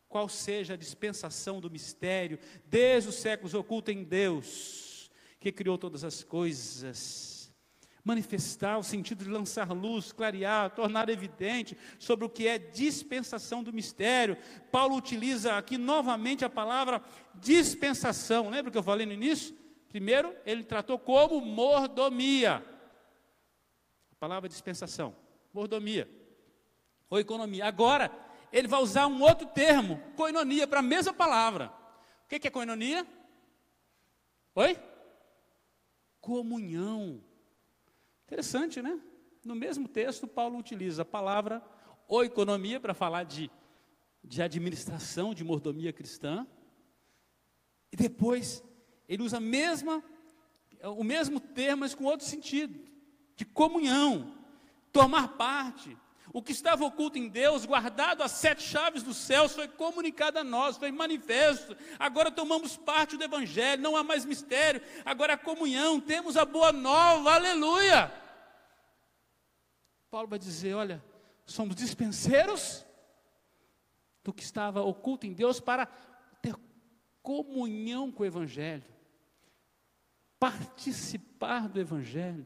Speaker 1: qual seja a dispensação do mistério, desde os séculos oculto em Deus, que criou todas as coisas. Manifestar o sentido de lançar luz, clarear, tornar evidente sobre o que é dispensação do mistério. Paulo utiliza aqui novamente a palavra dispensação. Lembra que eu falei no início? Primeiro, ele tratou como mordomia. A palavra dispensação, mordomia, ou economia. Agora, ele vai usar um outro termo, koinonia, para a mesma palavra. O que é koinonia? Oi? Comunhão. Interessante, né? No mesmo texto, Paulo utiliza a palavra oikonomia para falar de administração, de mordomia cristã. E depois, ele usa o mesmo termo, mas com outro sentido, de comunhão. tomar parte. O que estava oculto em Deus, guardado às 7 chaves dos céus, foi comunicado a nós, foi manifesto. Agora tomamos parte do Evangelho, não há mais mistério, agora a comunhão, temos a boa nova, aleluia. Paulo vai dizer, olha, somos dispenseiros do que estava oculto em Deus para ter comunhão com o Evangelho, participar do Evangelho,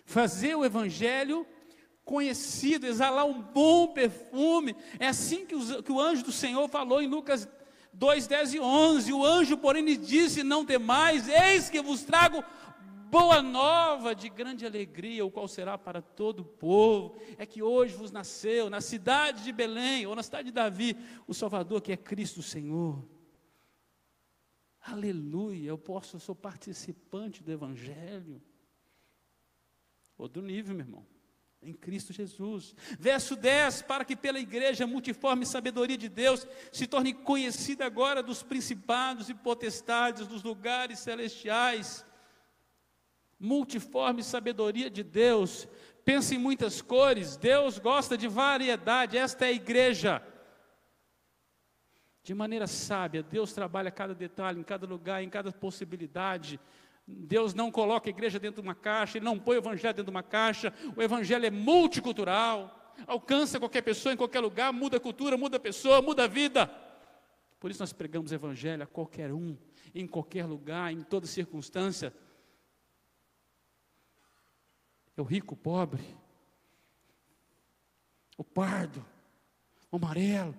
Speaker 1: fazer o Evangelho conhecido, exalar um bom perfume. É assim que o anjo do Senhor falou em Lucas 2, 10 e 11. O anjo, porém, lhe disse: não temais, eis que vos trago boa nova de grande alegria, o qual será para todo o povo. É que hoje vos nasceu na cidade de Belém, ou na cidade de Davi, o Salvador, que é Cristo o Senhor. Aleluia, eu sou participante do Evangelho. Outro nível, meu irmão, em Cristo Jesus. Verso 10, para que pela igreja a multiforme sabedoria de Deus se torne conhecida agora dos principados e potestades dos lugares celestiais. Multiforme sabedoria de Deus, pensa em muitas cores, Deus gosta de variedade, esta é a igreja. De maneira sábia, Deus trabalha cada detalhe, em cada lugar, em cada possibilidade. Deus não coloca a igreja dentro de uma caixa, Ele não põe o evangelho dentro de uma caixa. O evangelho é multicultural, alcança qualquer pessoa em qualquer lugar, muda a cultura, muda a pessoa, muda a vida. Por isso nós pregamos o evangelho a qualquer um, em qualquer lugar, em toda circunstância. É o rico, o pobre, o pardo, o amarelo,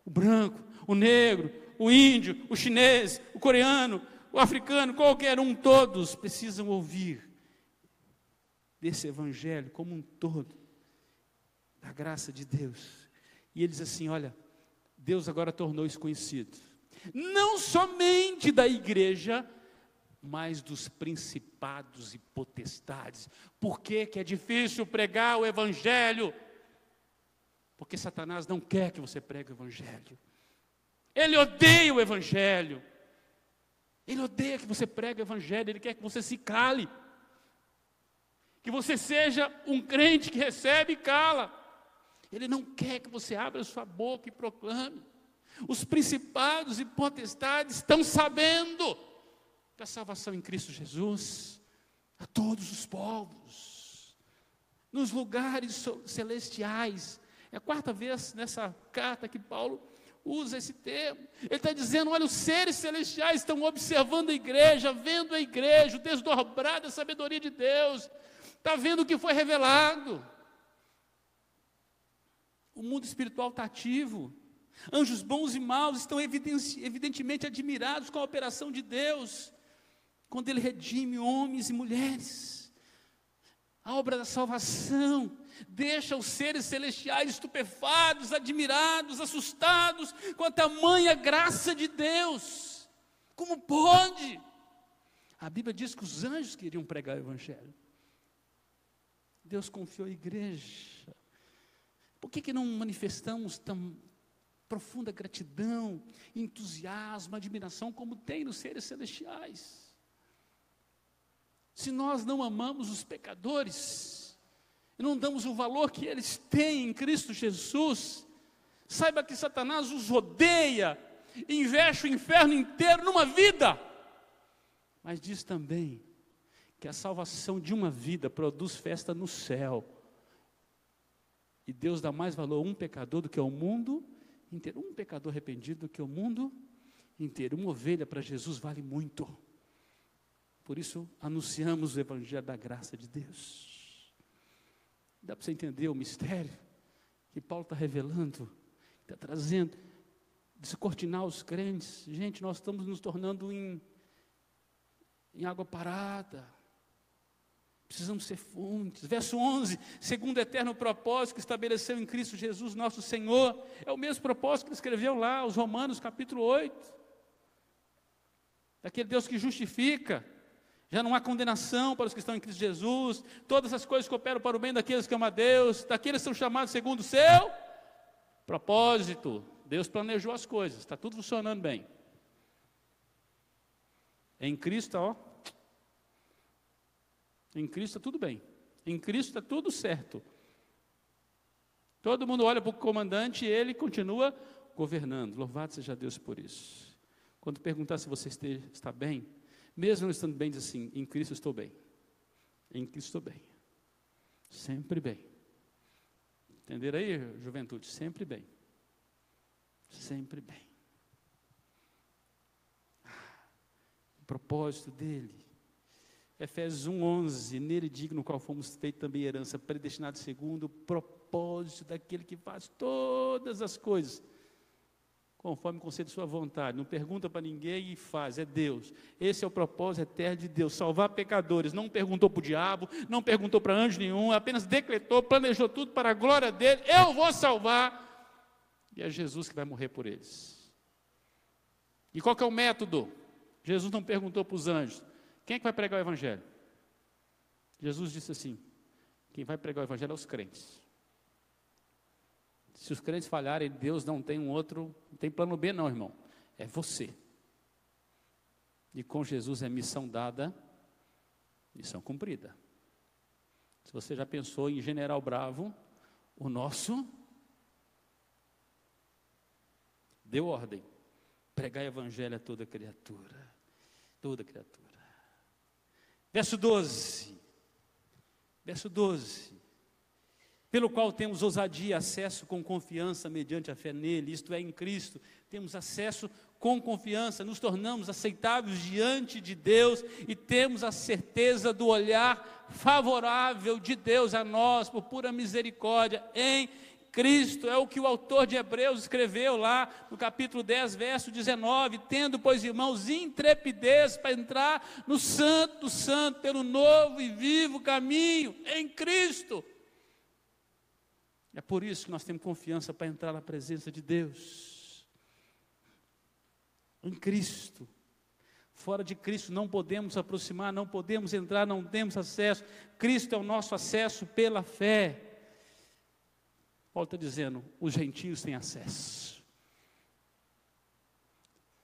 Speaker 1: o branco, o negro, o índio, o chinês, o coreano, o africano, qualquer um, todos precisam ouvir desse evangelho como um todo, da graça de Deus. E ele diz assim, olha, Deus agora tornou isso conhecido, não somente da igreja, mas dos principados e potestades. Por que é difícil pregar o evangelho? Porque Satanás não quer que você pregue o evangelho. Ele odeia o evangelho. Ele odeia que você pregue o evangelho. Ele quer que você se cale, que você seja um crente que recebe e cala. Ele não quer que você abra a sua boca e proclame. Os principados e potestades estão sabendo da salvação em Cristo Jesus a todos os povos, nos lugares celestiais. É a 4ª vez nessa carta que Paulo usa esse termo. Ele está dizendo, olha, os seres celestiais estão observando a igreja, vendo a igreja, o desdobrar da sabedoria de Deus, está vendo o que foi revelado. O mundo espiritual está ativo. Anjos bons e maus estão evidentemente admirados com a operação de Deus, quando Ele redime homens e mulheres. A obra da salvação deixa os seres celestiais estupefatos, admirados, assustados com a tamanha graça de Deus. Como pode? A Bíblia diz que os anjos queriam pregar o evangelho. Deus confiou à igreja. Por que não manifestamos tão profunda gratidão, entusiasmo, admiração como tem nos seres celestiais? Se nós não amamos os pecadores, e não damos o valor que eles têm em Cristo Jesus, saiba que Satanás os odeia, investe o inferno inteiro numa vida. Mas diz também que a salvação de uma vida produz festa no céu. E Deus dá mais valor a um pecador do que ao mundo inteiro. Um pecador arrependido do que ao mundo inteiro. Uma ovelha para Jesus vale muito. Por isso, anunciamos o evangelho da graça de Deus. Dá para você entender o mistério que Paulo está revelando, está trazendo, descortinar os crentes. Gente, nós estamos nos tornando em água parada. Precisamos ser fontes. Verso 11, segundo o eterno propósito que estabeleceu em Cristo Jesus nosso Senhor. É o mesmo propósito que ele escreveu lá, aos Romanos capítulo 8. Daquele Deus que justifica. Já não há condenação para os que estão em Cristo Jesus. Todas as coisas cooperam para o bem daqueles que amam a Deus, daqueles que são chamados segundo o seu propósito. Deus planejou as coisas, está tudo funcionando bem. Em Cristo, ó. Em Cristo está tudo bem. Em Cristo está tudo certo. Todo mundo olha para o comandante e ele continua governando. Louvado seja Deus por isso. Quando perguntar se você está bem, mesmo não estando bem, diz assim: em Cristo estou bem. Em Cristo estou bem. Sempre bem. Entenderam aí, juventude? Sempre bem. Sempre bem. O propósito dele. Efésios 1:11, nele digno, no qual fomos feitos também herança, predestinado segundo o propósito daquele que faz todas as coisas, conforme concede sua vontade. Não pergunta para ninguém e faz, é Deus. Esse é o propósito eterno de Deus, salvar pecadores. Não perguntou para o diabo, não perguntou para anjo nenhum, apenas decretou, planejou tudo para a glória dele. Eu vou salvar. E é Jesus que vai morrer por eles. E qual que é o método? Jesus não perguntou para os anjos: quem é que vai pregar o evangelho? Jesus disse assim: quem vai pregar o evangelho é os crentes. Se os crentes falharem, Deus não tem não tem plano B não, irmão. É você. E com Jesus é missão dada, missão cumprida. Se você já pensou em General Bravo, o nosso deu ordem: pregar o evangelho a toda criatura. Toda criatura. Verso 12. Verso 12. Pelo qual temos ousadia e acesso com confiança mediante a fé nele, isto é, em Cristo. Temos acesso com confiança, nos tornamos aceitáveis diante de Deus e temos a certeza do olhar favorável de Deus a nós, por pura misericórdia, em Cristo. É o que o autor de Hebreus escreveu lá no capítulo 10, verso 19: tendo, pois, irmãos, intrepidez para entrar no Santo do Santo, pelo novo e vivo caminho, em Cristo. É por isso que nós temos confiança para entrar na presença de Deus. Em Cristo. Fora de Cristo não podemos aproximar, não podemos entrar, não temos acesso. Cristo é o nosso acesso pela fé. Paulo está dizendo: os gentios têm acesso.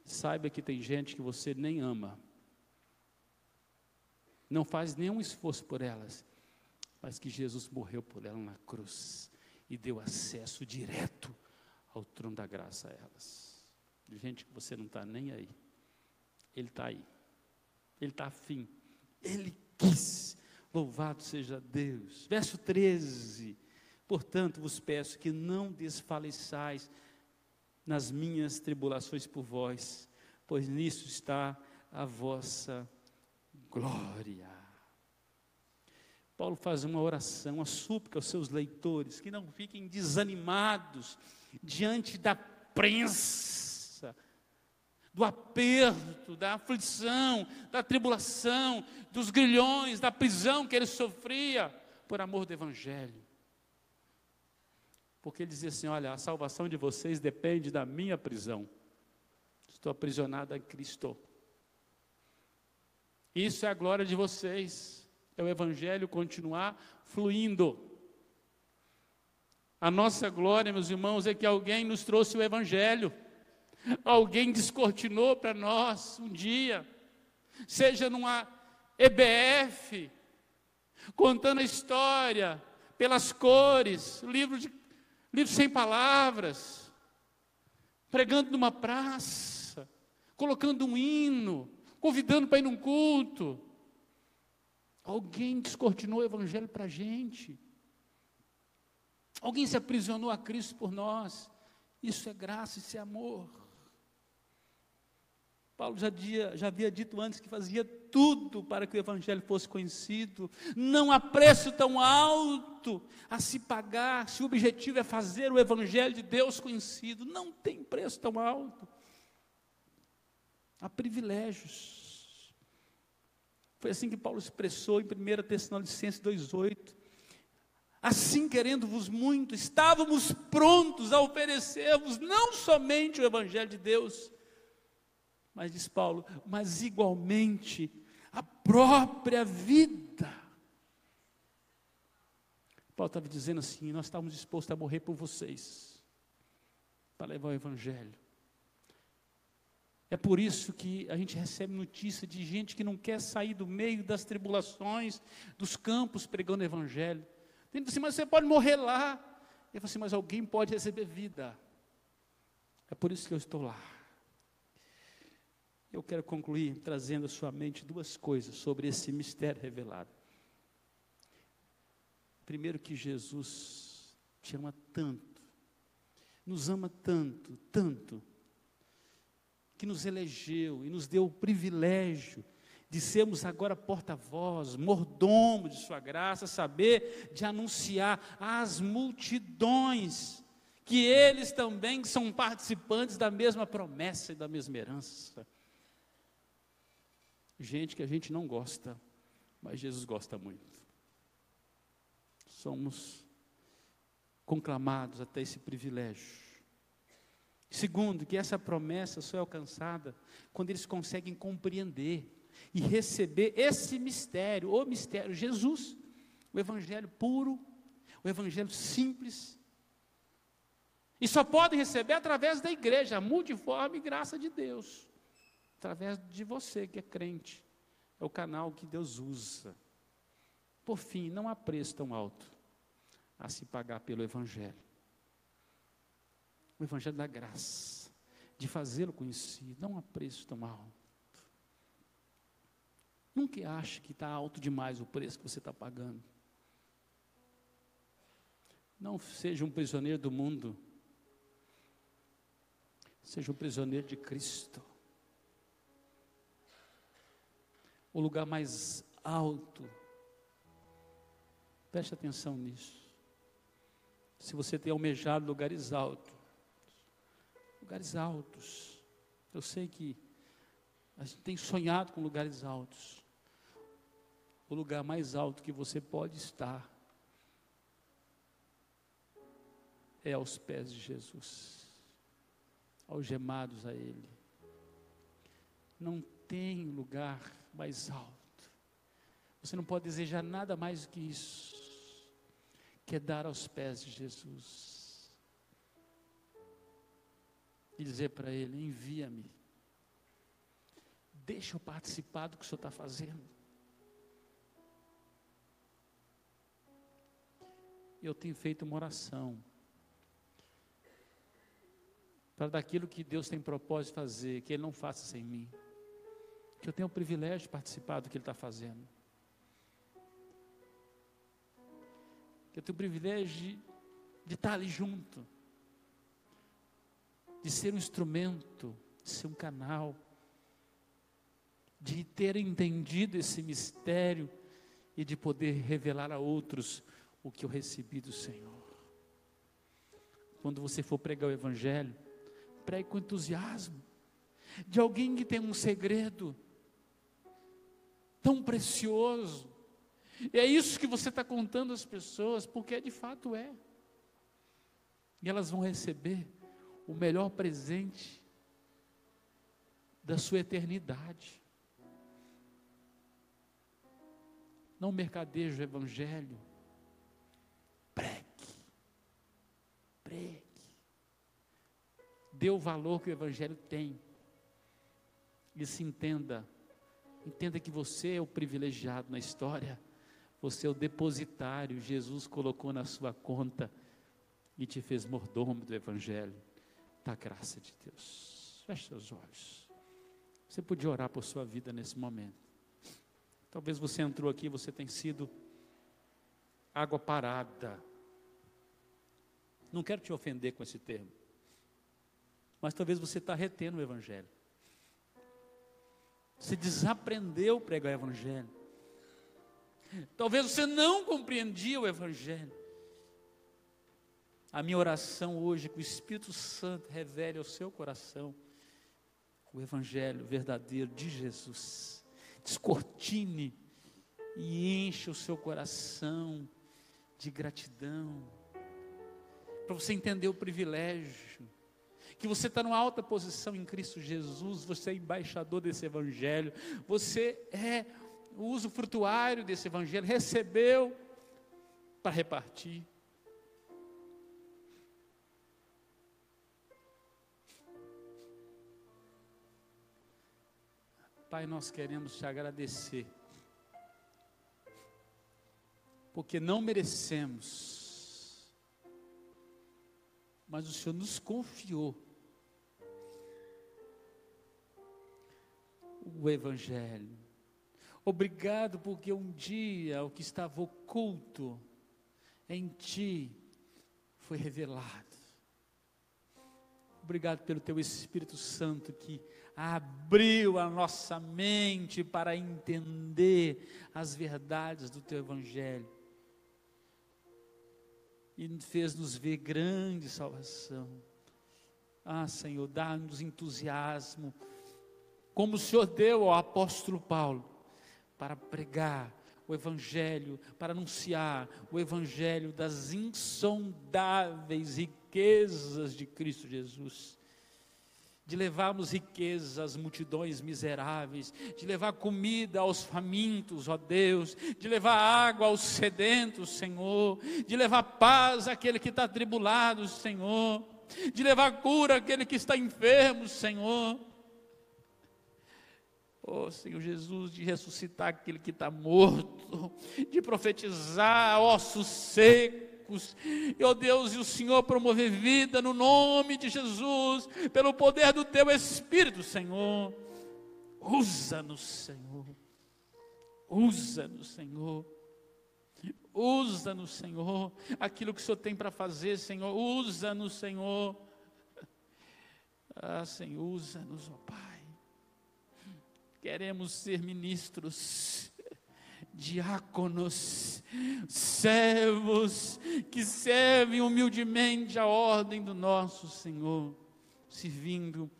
Speaker 1: Saiba que tem gente que você nem ama, não faz nenhum esforço por elas, mas que Jesus morreu por elas na cruz e deu acesso direto ao trono da graça a elas. Gente que você não está nem aí, Ele está aí, Ele está afim, Ele quis. Louvado seja Deus. Verso 13: portanto vos peço que não desfaleçais nas minhas tribulações por vós, pois nisso está a vossa glória. Paulo faz uma oração, uma súplica aos seus leitores, que não fiquem desanimados diante da prensa, do aperto, da aflição, da tribulação, dos grilhões, da prisão que ele sofria, por amor do evangelho. Porque ele dizia assim: olha, a salvação de vocês depende da minha prisão. Estou aprisionado a Cristo. Isso é a glória de vocês. É o evangelho continuar fluindo. A nossa glória, meus irmãos, é que alguém nos trouxe o evangelho. Alguém descortinou para nós um dia. Seja numa EBF, contando a história, pelas cores, livro sem palavras, pregando numa praça, colocando um hino, convidando para ir num culto. Alguém descortinou o evangelho para a gente. Alguém se aprisionou a Cristo por nós. Isso é graça, isso é amor. Paulo já havia dito antes que fazia tudo para que o evangelho fosse conhecido. Não há preço tão alto a se pagar, se o objetivo é fazer o evangelho de Deus conhecido. Não tem preço tão alto. Há privilégios. Foi assim que Paulo expressou em 1 Tessalonicenses 2,8. Assim, querendo-vos muito, estávamos prontos a oferecer-vos não somente o evangelho de Deus, mas, diz Paulo, mas igualmente a própria vida. Paulo estava dizendo assim: nós estávamos dispostos a morrer por vocês, para levar o evangelho. É por isso que a gente recebe notícia de gente que não quer sair do meio das tribulações, dos campos pregando o evangelho. Tem que dizer assim, mas você pode morrer lá. Ele fala assim, mas alguém pode receber vida. É por isso que eu estou lá. Eu quero concluir trazendo à sua mente duas coisas sobre esse mistério revelado. Primeiro, que Jesus te ama tanto, nos ama tanto, tanto, que nos elegeu e nos deu o privilégio de sermos agora porta-voz, mordomo de sua graça, saber de anunciar às multidões que eles também são participantes da mesma promessa e da mesma herança. Gente que a gente não gosta, mas Jesus gosta muito. Somos conclamados até esse privilégio. Segundo, que essa promessa só é alcançada quando eles conseguem compreender e receber esse mistério, o mistério, Jesus, o evangelho puro, o evangelho simples. E só podem receber através da igreja, a multiforme graça de Deus, através de você que é crente, é o canal que Deus usa. Por fim, não há preço tão alto a se pagar pelo evangelho. O evangelho da graça, de fazê-lo conhecido, não há preço tão alto. Nunca ache que está alto demais o preço que você está pagando. Não seja um prisioneiro do mundo, seja um prisioneiro de Cristo. O lugar mais alto, preste atenção nisso. Se você tem almejado lugares altos, eu sei que a gente tem sonhado com lugares altos. O lugar mais alto que você pode estar é aos pés de Jesus, algemados a Ele. Não tem lugar mais alto. Você não pode desejar nada mais do que isso, que é dar aos pés de Jesus e dizer para Ele, envia-me, deixa eu participar do que o Senhor está fazendo. Eu tenho feito uma oração para daquilo que Deus tem propósito de fazer, que Ele não faça sem mim, que eu tenha o privilégio de participar do que Ele está fazendo, que eu tenho o privilégio de estar ali junto, de ser um instrumento, de ser um canal, de ter entendido esse mistério e de poder revelar a outros o que eu recebi do Senhor. Quando você for pregar o evangelho, pregue com entusiasmo, de alguém que tem um segredo tão precioso. E é isso que você está contando às pessoas, porque de fato é. E elas vão receber o melhor presente da sua eternidade. Não mercadeje o evangelho. Pregue. Dê o valor que o evangelho tem. E se entenda que você é o privilegiado na história. Você é o depositário, Jesus colocou na sua conta e te fez mordomo do evangelho, da graça de Deus. Feche seus olhos. Você podia orar por sua vida nesse momento. Talvez você entrou aqui, você tem sido água parada. Não quero te ofender com esse termo, mas talvez você está retendo o evangelho. Você desaprendeu a pregar o evangelho. Talvez você não compreendia o evangelho. A minha oração hoje é que o Espírito Santo revele ao seu coração o evangelho verdadeiro de Jesus. Descortine e enche o seu coração de gratidão, para você entender o privilégio, que você está numa alta posição em Cristo Jesus, você é embaixador desse evangelho, você é o usufrutuário desse evangelho, recebeu para repartir. Pai, nós queremos te agradecer, porque não merecemos, mas o Senhor nos confiou o Evangelho. Obrigado, porque um dia o que estava oculto em Ti foi revelado. Obrigado pelo Teu Espírito Santo que abriu a nossa mente para entender as verdades do Teu Evangelho e fez-nos ver grande salvação. Senhor, dá-nos entusiasmo, como o Senhor deu ao apóstolo Paulo, para pregar o Evangelho, para anunciar o Evangelho das insondáveis riquezas de Cristo Jesus, de levarmos riquezas às multidões miseráveis, de levar comida aos famintos, ó Deus, de levar água aos sedentos, Senhor, de levar paz àquele que está atribulado, Senhor, de levar cura àquele que está enfermo, Senhor. Senhor Jesus, de ressuscitar aquele que está morto, de profetizar ossos secos, e Deus, e o Senhor promover vida no nome de Jesus, pelo poder do Teu Espírito, Senhor. Usa-nos, Senhor, usa-nos, Senhor, usa-nos, Senhor, aquilo que o Senhor tem para fazer, Senhor, usa-nos, Senhor. Senhor, usa-nos, ó Pai. Queremos ser ministros, diáconos, servos, que servem humildemente a ordem do nosso Senhor, servindo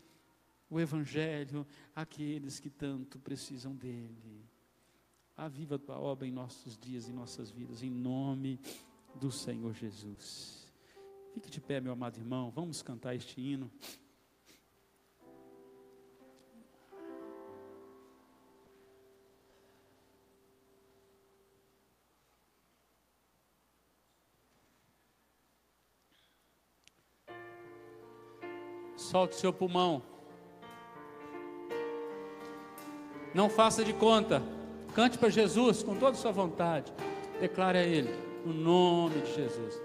Speaker 1: o Evangelho àqueles que tanto precisam dele. Aviva a Tua obra em nossos dias, em nossas vidas, em nome do Senhor Jesus. Fique de pé, meu amado irmão, vamos cantar este hino. Solte seu pulmão. Não faça de conta. Cante para Jesus com toda a sua vontade. Declare a Ele, no nome de Jesus.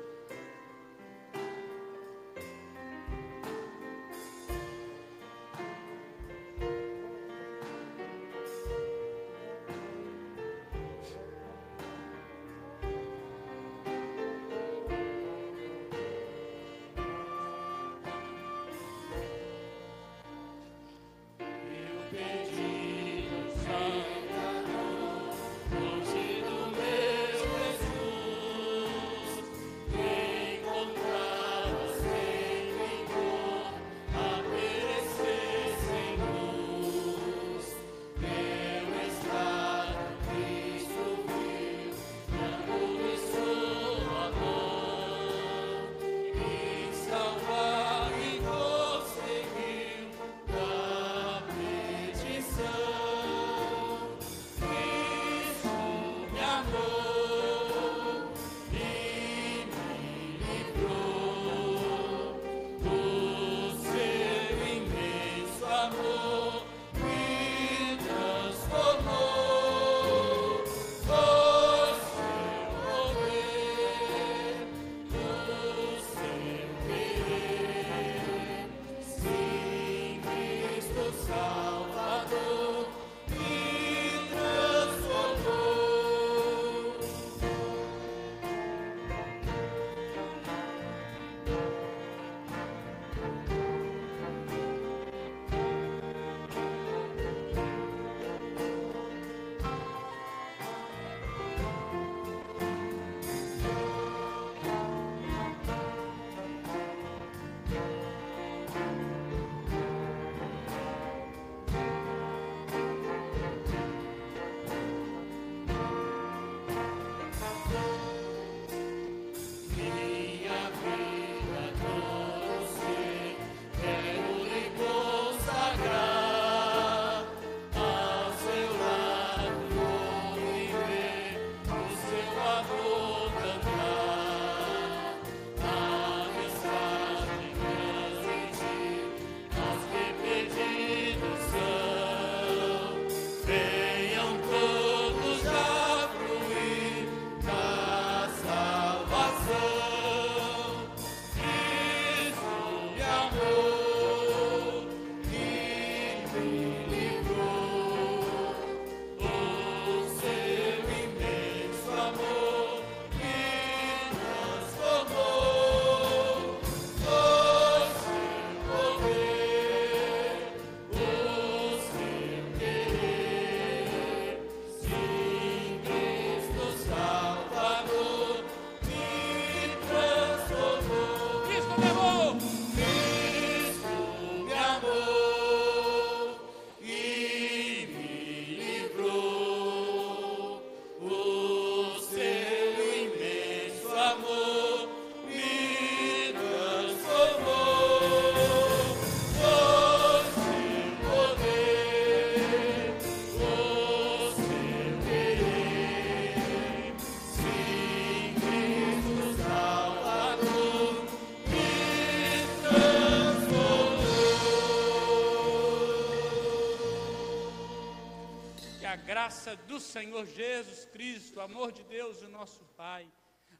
Speaker 1: a graça do Senhor Jesus Cristo, o amor de Deus, o nosso Pai,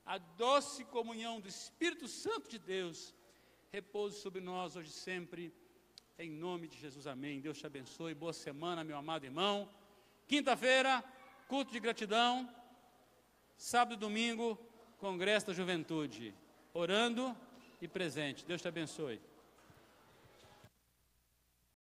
Speaker 1: a doce comunhão do Espírito Santo de Deus, repouse sobre nós hoje e sempre, em nome de Jesus, amém. Deus te abençoe, boa semana, meu amado irmão. Quinta-feira, culto de gratidão. Sábado e domingo, congresso da juventude, orando e presente. Deus te abençoe.